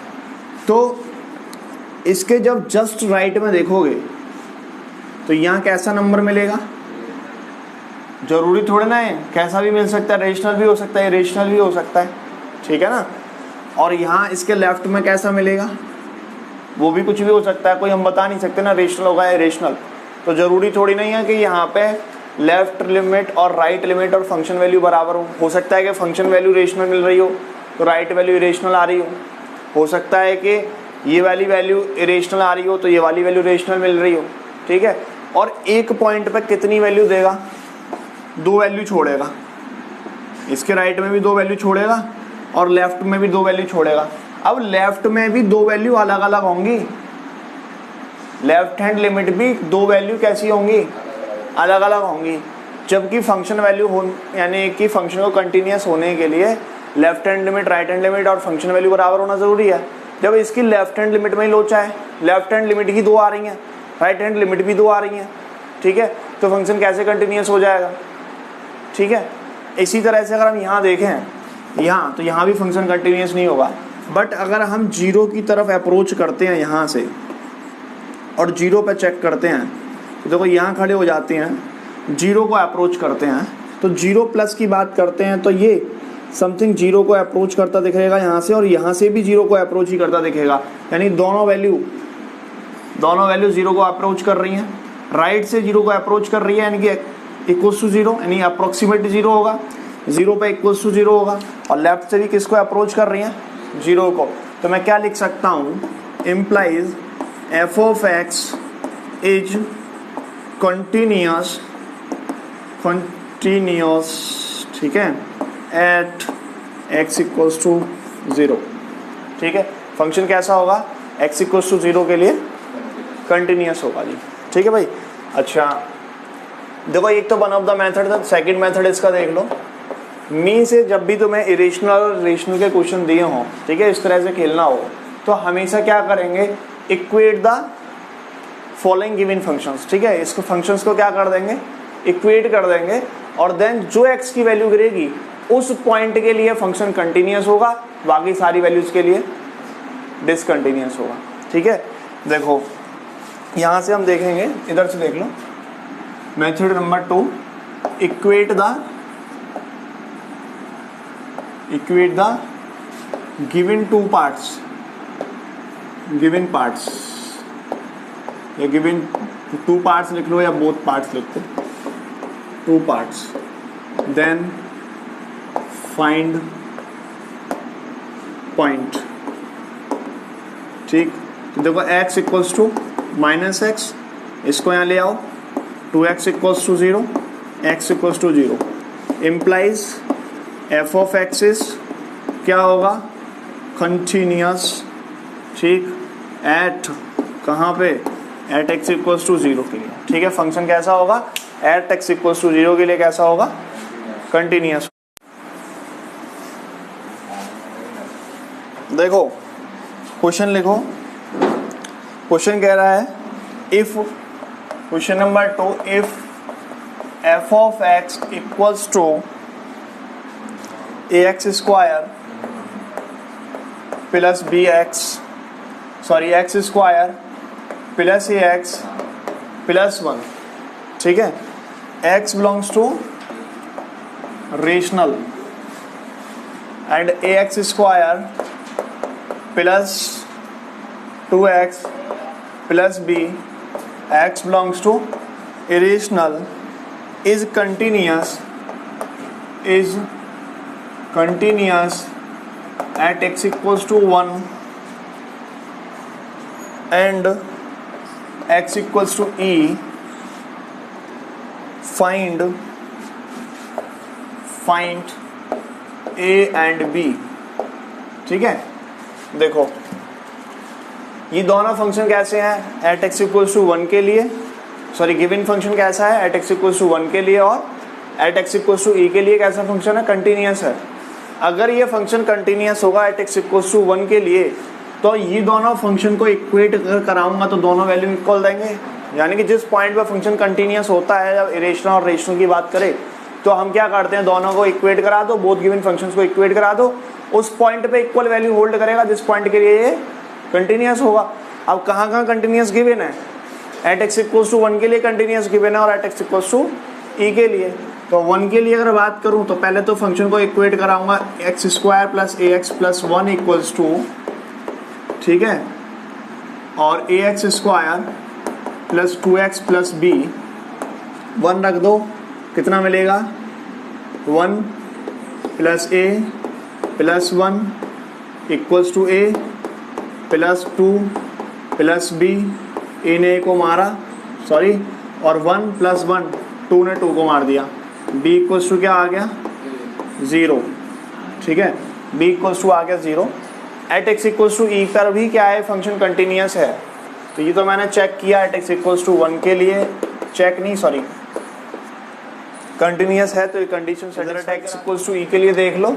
तो इसके जब जस्ट राइट में देखोगे तो यहाँ कैसा नंबर मिलेगा, जरूरी थोड़ा ना है, कैसा भी मिल सकता है, रेशनल भी हो सकता है, इरेशनल भी हो सकता है, ठीक है ना। और यहाँ इसके लेफ्ट में कैसा मिलेगा, वो भी कुछ भी हो सकता है, कोई हम बता नहीं सकते ना रेशनल होगा या इरेशनल। तो जरूरी थोड़ी नहीं है कि यहाँ पे लेफ्ट लिमिट और राइट लिमिट और फंक्शन वैल्यू बराबर हो सकता है कि फंक्शन वैल्यू रेशनल मिल रही हो तो राइट वैल्यू इरेशनल आ रही हो सकता है कि ये वाली वैल्यू इरेशनल आ रही हो तो ये वाली वैल्यू रेशनल मिल रही हो, ठीक है। और एक पॉइंट पे कितनी वैल्यू देगा, 2 वैल्यू छोड़ेगा, इसके राइट में भी 2 वैल्यू छोड़ेगा और लेफ्ट में भी 2 वैल्यू छोड़ेगा। अब लेफ्ट में भी 2 वैल्यू अलग अलग होंगी, लेफ्ट हैंड लिमिट भी 2 वैल्यू कैसी होंगी, अलग अलग होंगी। जबकि फंक्शन वैल्यू हो, यानी कि फंक्शन को कंटिन्यूस होने के लिए left hand limit, right hand limit और फंक्शन वैल्यू बराबर होना जरूरी है। जब इसकी लेफ्ट हैंड लिमिट में ही लोचा है, लेफ्ट हैंड लिमिट ही 2 आ रही हैं, राइट हैंड लिमिट भी 2 आ रही हैं, ठीक है, तो फंक्शन कैसे कंटिन्यूस हो जाएगा, ठीक है। इसी तरह से अगर हम यहाँ देखें, यहाँ तो यहाँ भी फंक्शन कंटिन्यूस नहीं होगा। बट अगर हम 0 की तरफ अप्रोच करते हैं यहाँ से और 0 पे चेक करते हैं तो देखो यहाँ खड़े हो जाते हैं, 0 को अप्रोच करते हैं तो 0 प्लस की बात करते हैं तो ये समथिंग 0 को अप्रोच करता दिखेगा यहाँ से, और यहाँ से भी 0 को अप्रोच ही करता दिखेगा। यानी दोनों वैल्यू 0 को अप्रोच कर रही हैं, राइट से 0 को अप्रोच कर रही है, यानी कि इक्वल्स टू 0, यानी अप्रोक्सीमेट 0 होगा, 0 पे इक्वल्स टू 0 होगा। और लेफ्ट से भी किसको अप्रोच कर रही हैं, 0 को। तो मैं क्या लिख सकता हूँ, implies F of x is continuous, ठीक है, एट एक्स इक्वल्स टू 0, ठीक है। फंक्शन कैसा होगा, एक्स इक्वल्स टू 0 के लिए कंटिन्यूस होगा जी, ठीक है भाई। अच्छा देखो, एक तो वन ऑफ द मेथड था, सेकंड मेथड इसका देख लो। मी से जब भी तुम्हें इरेशनल और रेशनल के क्वेश्चन दिए हों, ठीक है, इस तरह से खेलना हो तो हमेशा क्या करेंगे, equate the following given functions, ठीक है। इसको फंक्शंस को क्या कर देंगे, इक्वेट कर देंगे, और देन जो एक्स की वैल्यू गिरेगी उस पॉइंट के लिए फंक्शन कंटिन्यूस होगा, बाकी सारी वैल्यूज के लिए डिसकंटिन्यूस होगा, ठीक है। देखो यहाँ से हम देखेंगे, इधर से देख लो, method number 2, equate the given 2 parts, या गिवन 2 पार्ट्स लिख लो या बोथ पार्ट्स लिख दो, 2 पार्ट्स, देन फाइंड पॉइंट, ठीक। तो देखो x equals to minus x, इसको यहाँ ले आओ, 2x equals to 0, x equals to 0, implies f of x is क्या होगा, कंटिन्यूस, ठीक, एट कहाँ पे, एट x इक्वल्स टू 0 के लिए, ठीक है। फंक्शन कैसा होगा, एट x इक्वल्स टू 0 के लिए कैसा होगा, कंटिन्यूस। देखो क्वेश्चन लिखो, क्वेश्चन कह रहा है if, question number 2, if f of x equals to ax square plus x square plus ax plus 1, ठीक है। x belongs to rational and ax square plus 2x plus b, x belongs to irrational, is continuous at x equals to 1 and x equals to e, find a and b, ठीक है। देखो ये दोनों function कैसे हैं eight X equals to 1 के लिए, sorry given function कैसा है एट एक्स इक्वल्स टू 1 के लिए, और eight X equals to E के लिए कैसा फंक्शन है, कंटिन्यूस है। अगर ये फंक्शन कंटिन्यूस होगा एट एक्स इक्वल्स टू 1 के लिए, तो ये दोनों फंक्शन को इक्वेट कराऊंगा तो दोनों वैल्यू इक्वल देंगे। यानी कि जिस पॉइंट पर फंक्शन कंटिन्यूस होता है, जब इरेशनल और रेशनल की बात करें, तो हम क्या करते हैं, दोनों को इक्वेट करा दो, बोथ गिवन फंक्शंस को इक्वेट करा दो, उस पॉइंट पे इक्वल वैल्यू होल्ड करेगा जिस पॉइंट के लिए ये कंटिन्यूस होगा। अब कहाँ कहाँ कंटिन्यूस गिवन है, एट एक्स इक्वल्स टू 1 के लिए कंटिन्यूस गिवन है और eight X equals to E के लिए। तो 1 के लिए अगर बात करूँ तो पहले तो फंक्शन को इक्वेट कराऊंगा X square plus A X plus 1 equals to, ठीक है, और A X square plus 2x plus B, 1 रख दो, कितना मिलेगा, 1 plus A plus 1 equals to A plus 2 plus B, A ने ए को मारा, सॉरी, और 1 प्लस 1, 2 ने 2 को मार दिया, बी इक्वल्स टू क्या आ गया, 0, ठीक है, बी इक्वल्स टू आ गया 0। Eight X equals to E पर भी क्या है, फंक्शन कंटिन्यूस है। तो ये तो मैंने चेक किया एट एक्स इक्वल्स टू 1 के लिए, चेक नहीं सॉरी कंटिन्यूस है, तो ये condition set X equals to E के लिए देख लो।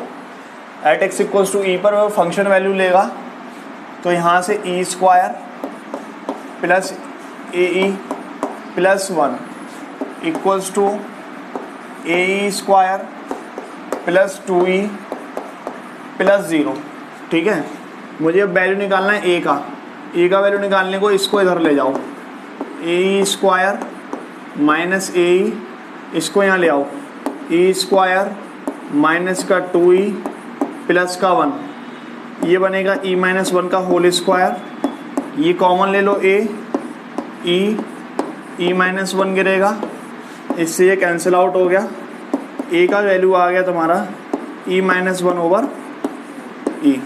At X equals to E पर वो फंक्शन वैल्यू लेगा, तो यहाँ से E square plus A E plus 1 equals to A E square plus 2e plus 0, ठीक है। मुझे अब वैल्यू निकालना है ए का, ए का वैल्यू निकालने को इसको इधर ले जाओ, ए स्क्वायर माइनस ए, इसको यहाँ ले आओ, ए स्क्वायर माइनस का 2e प्लस का 1, ये बनेगा e माइनस 1 का होल स्क्वायर, ये कॉमन ले लो e माइनस 1 गिरेगा, इससे ये कैंसिल आउट हो गया, a का वैल्यू आ गया तुम्हारा e minus 1 over e,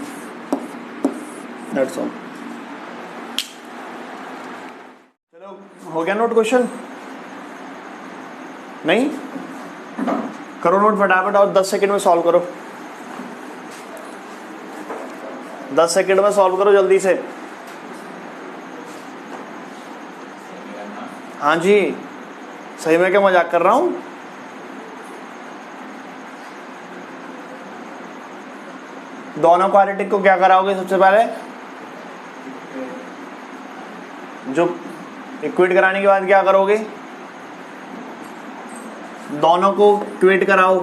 that's all. चलो हो गया नोट क्वेश्चन, नहीं करो नोट फटाफट, और 10 सेकंड में सॉल्व करो, 10 सेकंड में सॉल्व करो जल्दी से। हाँ जी, सही में क्या मजाक कर रहा हूं, दोनों क्वाड्रेटिक को क्या कराओगे सबसे पहले, जो इक्वेट कराने के बाद क्या करोगे, दोनों को इक्वेट कराओ,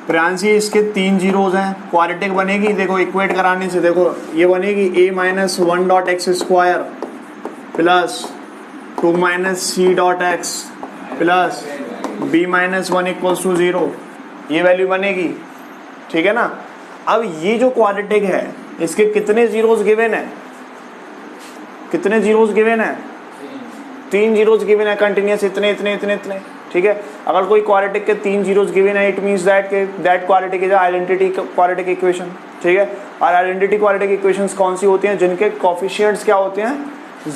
प्रियांशी इसके 3 जीरोज हैं, क्वाड्रेटिक बनेगी, देखो इक्वेट कराने से, देखो ये बनेगी a minus 1 dot x square plus 2 minus c dot x plus b minus 1 equals to 0, ये वैल्यू बनेगी, ठीक है ना। अब ये जो क्वाड्रेटिक है इसके कितने जीरोज गिवन है, कितने जीरोज गिवन है, 3 जीरोज गिवन है, कंटिन्यूस इतने इतने इतने इतने, ठीक है। अगर कोई क्वाड्रेटिक के 3 जीरोज गिवन है, it means that quadratic is identity quadratic equation, ठीक है। और आइडेंटिटी क्वाड्रेटिक इक्वेशंस कौन सी होती हैं, जिनके कोफिशिएंट्स क्या होते हैं,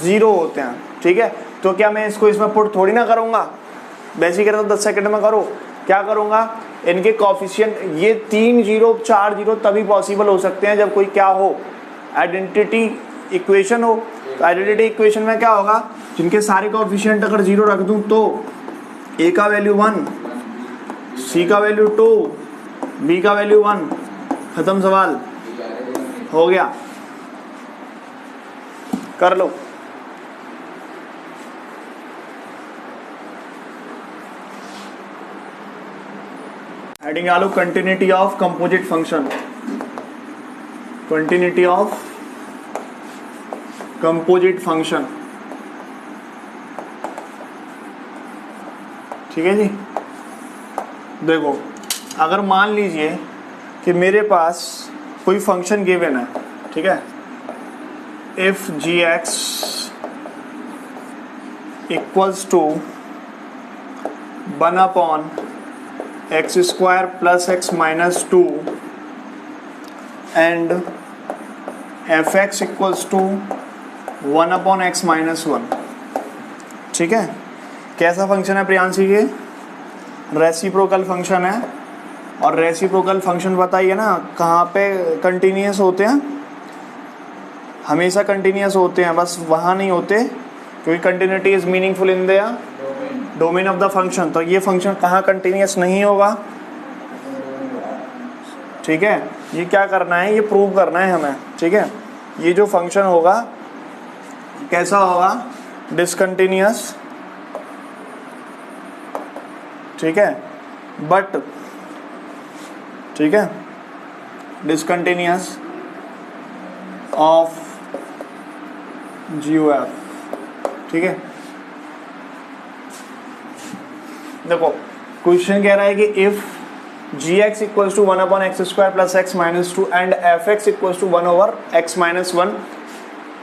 0 होते हैं, ठीक है। तो क्या मैं इसको इसमें पुट थोड़ी ना करूंगा, वैसे ही करता हूं 10 सेकंड में करो, क्या करूंगा, इनके कोफिशिएंट ये 3 जीरो 4 जीरो तभी पॉसिबल हो सकते हैं जब कोई क्या हो, आइडेंटिटी इक्वेशन हो। तो आइडेंटिटी इक्वेशन में क्या होगा, जिनके सारे कोफिशिएंट अगर 0 रख दूं तो a का वैल्यू 1, c का वैल्यू 2, b का वैल्यू 1, खत्म सवाल हो गया, कर लो। हेडिंग आलो continuity of composite function, continuity of composite function, ठीक है जी। देखो अगर मान लीजिए कि मेरे पास कोई फंक्शन गिवन है, ठीक है, if g x equals to 1 upon x square plus x minus 2 and f x equals to 1 upon x minus 1, ठीक है। कैसा फंक्शन है प्रियांशी, ये रेसिप्रोकल फंक्शन है, और रेसिप्रोकल फंक्शन बताइए ना कहाँ पे कंटिन्यूस होते हैं, हमेशा कंटिन्यूस होते हैं, बस वहाँ नहीं होते क्योंकि continuity is meaningful in the domain of the function. तो ये फंक्शन कहाँ कंटिन्यूस नहीं होगा, ठीक है। ये क्या करना है, ये प्रूव करना है हमें, ठीक है। ये जो फंक्शन होगा कैसा होगा, डिसकंटिन्यूस, ठीक है, बट ठीक है डिसकंटिन्यूस ऑफ GOF, ठीक है। देखो क्वेश्चन कह रहा है कि if gx equals to 1/x² plus x minus 2 and fx equals to 1/x minus 1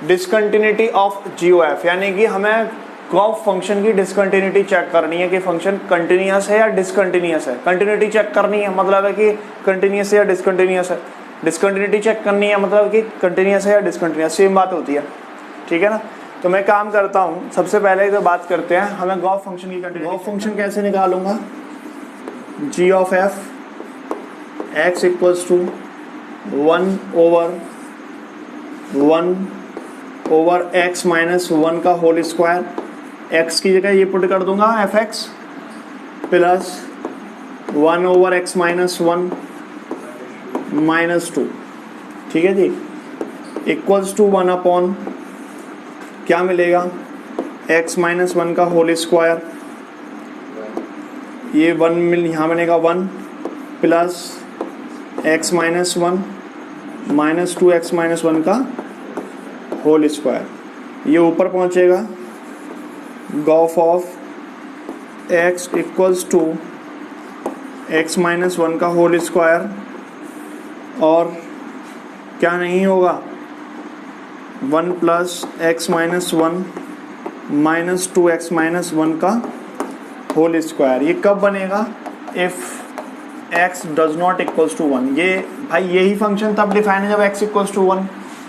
discontinuity of GOF, यानी कि हमें गॉफ फंक्शन की डिसकंटिन्यूटी चेक करनी है कि फंक्शन कंटिन्यूस है या डिसकंटिन्यूस है। कंटिन्यूटी चेक करनी है मतलब है कि कंटिन्यूस है या डिसकंटिन्यूस है, डिसकंटिन्यूटी चेक करनी है मतलब कि कंटिन्यूस है या डिसकंटिन्यूस, सेम बात होती है, ठीक है ना। तो मैं काम करता हूँ, सबसे पहले तो बात करते हैं हमें गॉफ फंक्शन की कंटिन्यूटी। गॉफ फंक्शन कैसे निकालूंगा, g of f x equals to 1/1/x minus 1 का होल स्क्वायर, x की जगह ये पुट कर दूंगा fx plus 1/x minus 1 minus 2, ठीक है जी, इक्वल्स टू 1 अपॉन क्या मिलेगा x माइनस 1 का होल स्क्वायर, ये 1 यहाँ बनेगा 1 plus x minus 1 minus 2x minus 1 का होल स्क्वायर, ये ऊपर पहुँचेगा gof of x equals to x minus 1 का होल स्क्वायर, और क्या नहीं होगा 1 plus x minus 1 minus 2x minus 1 का होल स्क्वायर। ये कब बनेगा, if x does not equals to 1। ये भाई यही फंक्शन तब डिफाइन है जब x इक्वल्स टू 1,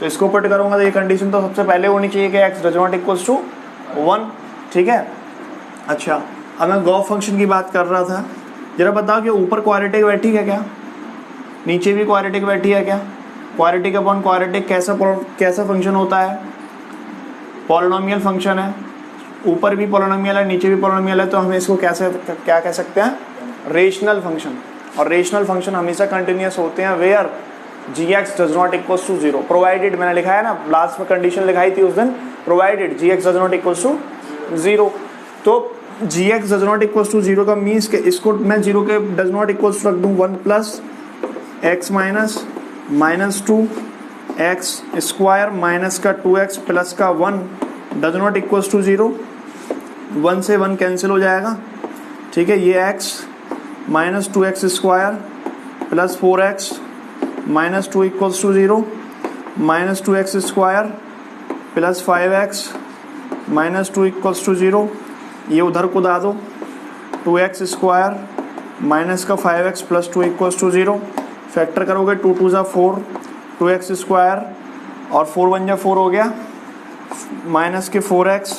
तो इसको पुट करूंगा तो ये कंडीशन तो सबसे पहले होनी चाहिए कि x does not equals to 1, ठीक है। अच्छा अब मैं गॉफ फंक्शन की बात कर रहा था, जरा बताओ कि ऊपर क्वाड्रेटिक बैठी है क्या, नीचे भी क्वाड्रेटिक बैठी है क्या। क्वाड्रेटिक अपॉन क्वाड्रेटिक कैसा फंक्शन होता है, पॉलिनोमियल फंक्शन है, ऊपर भी पॉलिनोमियल है नीचे भी पॉलिनोमियल है, तो हम इसको कैसे क्या कह सकते हैं, रेशनल फंक्शन। और रेशनल फंक्शन हमेशा कंटिन्यूस होते हैं where gx does not equals to 0, provided, मैंने लिखा है ना लास्ट में कंडीशन लिखाई थी उस दिन, provided gx does not equals to 0। तो gx does not equals to 0 का मीन्स के इसको मैं 0 के डज नॉट इक्वल्स टू रख दूँ 1 plus x minus minus 2x square minus का 2x प्लस का 1 डज नॉट इक्वल्स टू 0, 1 से 1 कैंसिल हो जाएगा, ठीक है। ये x minus 2x square plus 4x minus 2 equals to 0, minus 2x square plus 5x minus 2 equals to 0, ये उधर को दा दो, 2x स्क्वायर माइनस का 5x plus 2 equals to 0, factor करोगे 2 2 = 4, 2x स्क्वायर और 4 1 = 4 हो गया, माइनस के 4x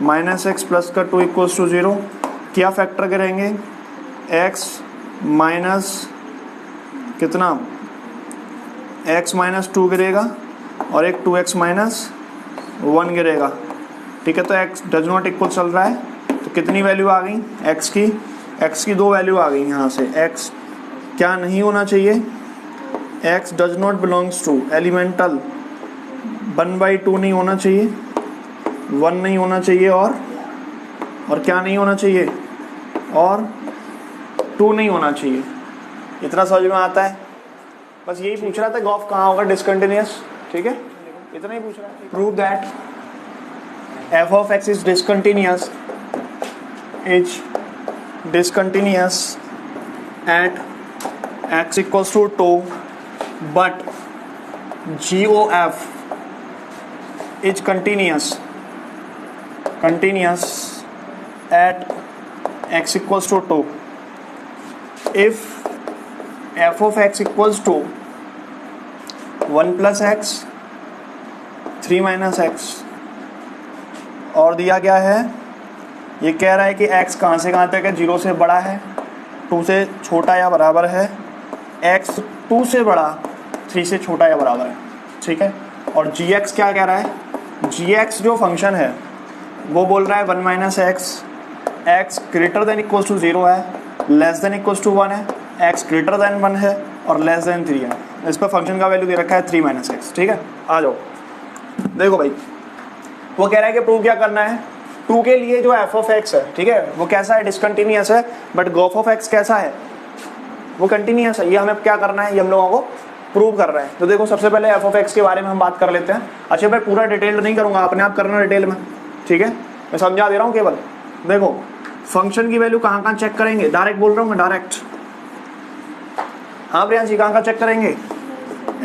माइनस x प्लस का 2 इक्वल्स टू 0, क्या फैक्टर करेंगे x माइनस कितना, x माइनस 2 गिरेगा और एक 2x माइनस 1 गिरेगा, ठीक है। तो x डज नॉट इक्वल चल रहा है, तो कितनी वैल्यू आ गई x की 2 वैल्यू आ गई यहाँ से। x क्या नहीं होना चाहिए, x does not belongs to elemental 1/2 नहीं होना चाहिए, 1 नहीं होना चाहिए, और क्या नहीं होना चाहिए, और 2 नहीं होना चाहिए। इतना समझ में आता है, बस यही पूछ रहा था गॉफ कहाँ होगा डिसकंटिन्यूस, ठीक है, इतना ही पूछ रहा है। Prove that f of x is discontinuous at x equals to 2, but GOF is continuous at x equals to 2 if f of x equals to 1 plus x 3 minus x, और दिया गया है, ये कह रहा है कि x कहाँ से कहाँ तक है, 0 से बड़ा है, 2 से छोटा या बराबर है, x 2 से बड़ा 3 से छोटा या बराबर है, ठीक है। और gx क्या कह रहा है, gx जो फंक्शन है वो बोल रहा है 1 minus x greater than equal to 0 है, लेस देन इक्वल टू 1 है, x ग्रेटर देन 1 है और लेस देन 3 है। इस पर फंक्शन का वैल्यू दे रखा है 3 माइनस एक्स, ठीक है। आ जाओ, देखो भाई वो कह रहा है कि प्रूव क्या करना है, 2 के लिए जो एफ ऑफ एक्स है, ठीक है, वो कैसा है, डिसकंटिन्यूअस है, बट गॉफ ऑफ एक्स कैसा है, वो कंटिन्यूअस है। ये हमें क्या करना है, ये हम लोगों को प्रूव कर रहे हैं। तो देखो सबसे पहले एफ ऑफ एक्स के बारे में हम बात कर लेते हैं। अच्छा मैं पूरा डिटेल नहीं करूंगा, अपने आप करना डिटेल में, ठीक है, मैं समझा दे रहा हूँ केवल। देखो फंक्शन की वैल्यू कहाँ कहाँ चेक करेंगे, डायरेक्ट बोल रहा हूँ मैं, डायरेक्ट। हाँ प्रियांशी, कहाँ कहाँ चेक करेंगे,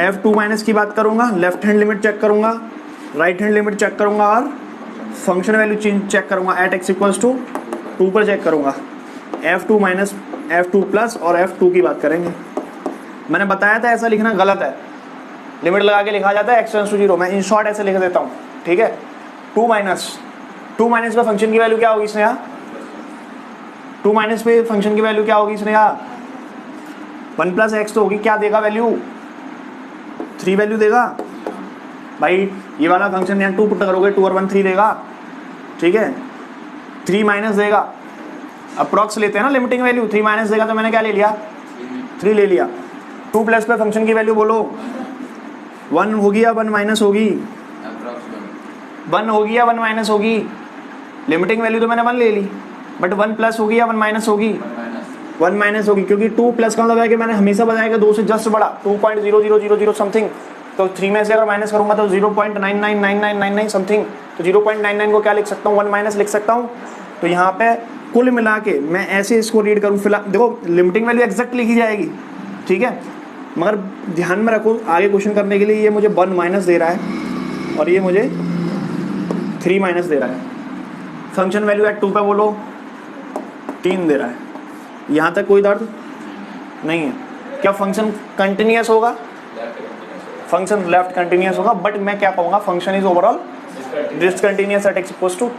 f2 माइनस की बात करूंगा, लेफ्ट हैंड लिमिट चेक करूंगा, राइट हैंड लिमिट चेक करूंगा और फंक्शन वैल्यू चेक करूंगा एट x इक्वल्स टू 2 पर चेक करूंगा। f2 माइनस f2 प्लस और f2 की बात करेंगे। मैंने बताया था ऐसा लिखना गलत है, लिमिट लगा के लिखा जाता है x टेंड्स टू 0, मैं इन शॉर्ट ऐसे लिख देता हूँ, ठीक है। 2 माइनस पे फंक्शन की वैल्यू क्या होगी इसने यहाँ, 2 माइनस पे फंक्शन की वैल्यू क्या होगी इसने यहाँ, 1 प्लस एक्स तो होगी, क्या देगा वैल्यू, 3 वैल्यू देगा भाई। ये वाला फंक्शन यहाँ 2 पुट करोगे, 2 और 1 3 देगा, ठीक है। 3 माइनस देगा, अप्रॉक्स लेते हैं ना लिमिटिंग वैल्यू, 3 माइनस देगा तो मैंने क्या ले लिया, 3 ले लिया। 2 प्लस पे फंक्शन की वैल्यू बोलो, 1 होगी या 1 माइनस होगी, 1 होगी या 1 माइनस होगी, लिमिटिंग वैल्यू तो मैंने 1 ले ली, बट 1 प्लस होगी या 1 माइनस होगी, 1 माइनस होगी, क्योंकि 2 प्लस का मतलब है कि मैंने हमेशा बताया कि 2 से जस्ट बड़ा 2.0000 समथिंग, तो 3 में से अगर माइनस करूंगा तो 0.999999 समथिंग, तो 0.99 को क्या लिख सकता हूँ, 1 माइनस लिख सकता हूँ। तो यहाँ पे कुल मिला के मैं ऐसे इसको रीड करूँ, फिलहाल देखो लिमिटिंग वैल्यू एग्जैक्ट लिखी जाएगी, ठीक है, मगर ध्यान में रखो आगे क्वेश्चन करने के लिए ये मुझे 1 माइनस दे रहा है और ये मुझे 3 माइनस दे रहा है। फंक्शन वैल्यू एट 2 पे बोलो 3 दे रहा है, यहाँ तक कोई दर्द नहीं है। क्या फंक्शन कंटिन्यूअस होगा, फंक्शन लेफ्ट कंटिन्यूअस होगा, बट मैं क्या कहूँगा, function is overall discontinuous at x equals to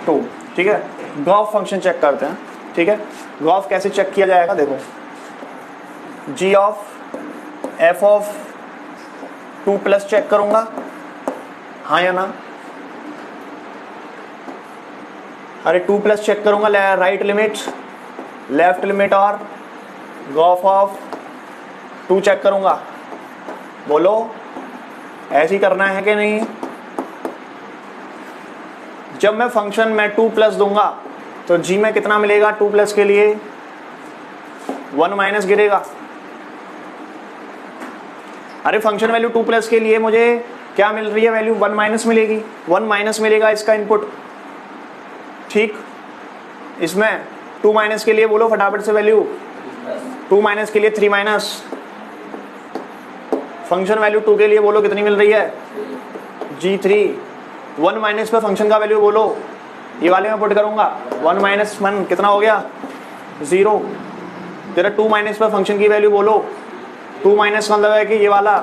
2, ठीक है। गॉफ फंक्शन चेक करते हैं, ठीक है। गॉफ कैसे चेक किया जाएगा, देखो g of f of 2 plus check करूंगा, हाँ या ना, अरे 2 प्लस चेक करूंगा, राइट लिमिट लेफ्ट लिमिट और गॉफ ऑफ 2 चेक करूंगा, बोलो ऐसे ही करना है कि नहीं। जब मैं फंक्शन में 2 प्लस दूंगा तो g में कितना मिलेगा, 2 प्लस के लिए 1 माइनस गिरेगा। अरे फंक्शन वैल्यू 2 प्लस के लिए मुझे क्या मिल रही है वैल्यू, 1 माइनस मिलेगी, 1 माइनस मिलेगा इसका इनपुट, ठीक। इसमें 2 माइनस के लिए बोलो फटाफट से वैल्यू, 2 माइनस के लिए 3 माइनस, फंक्शन वैल्यू 2 के लिए बोलो कितनी मिल रही है, g3। 1 माइनस पे फंक्शन का वैल्यू बोलो, ये वाले में पुट करूंगा, 1 माइनस 1 कितना हो गया, 0। तेरा 2 माइनस पे फंक्शन की वैल्यू बोलो, 2 माइनस का मतलब है कि ये वाला,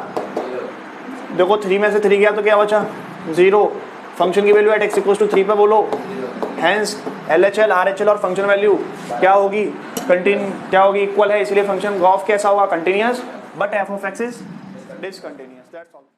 देखो 3 में से 3 गया तो क्या बचा, 0। फंक्शन की value at x equals to 3 पे बोलो, हैंस LHL RHL और फंक्शन वैल्यू क्या होगी, क्या होगी, इक्वल है, इसलिए फंक्शन गॉफ कैसा होगा, continuous, but f of x is discontinuous, that's all.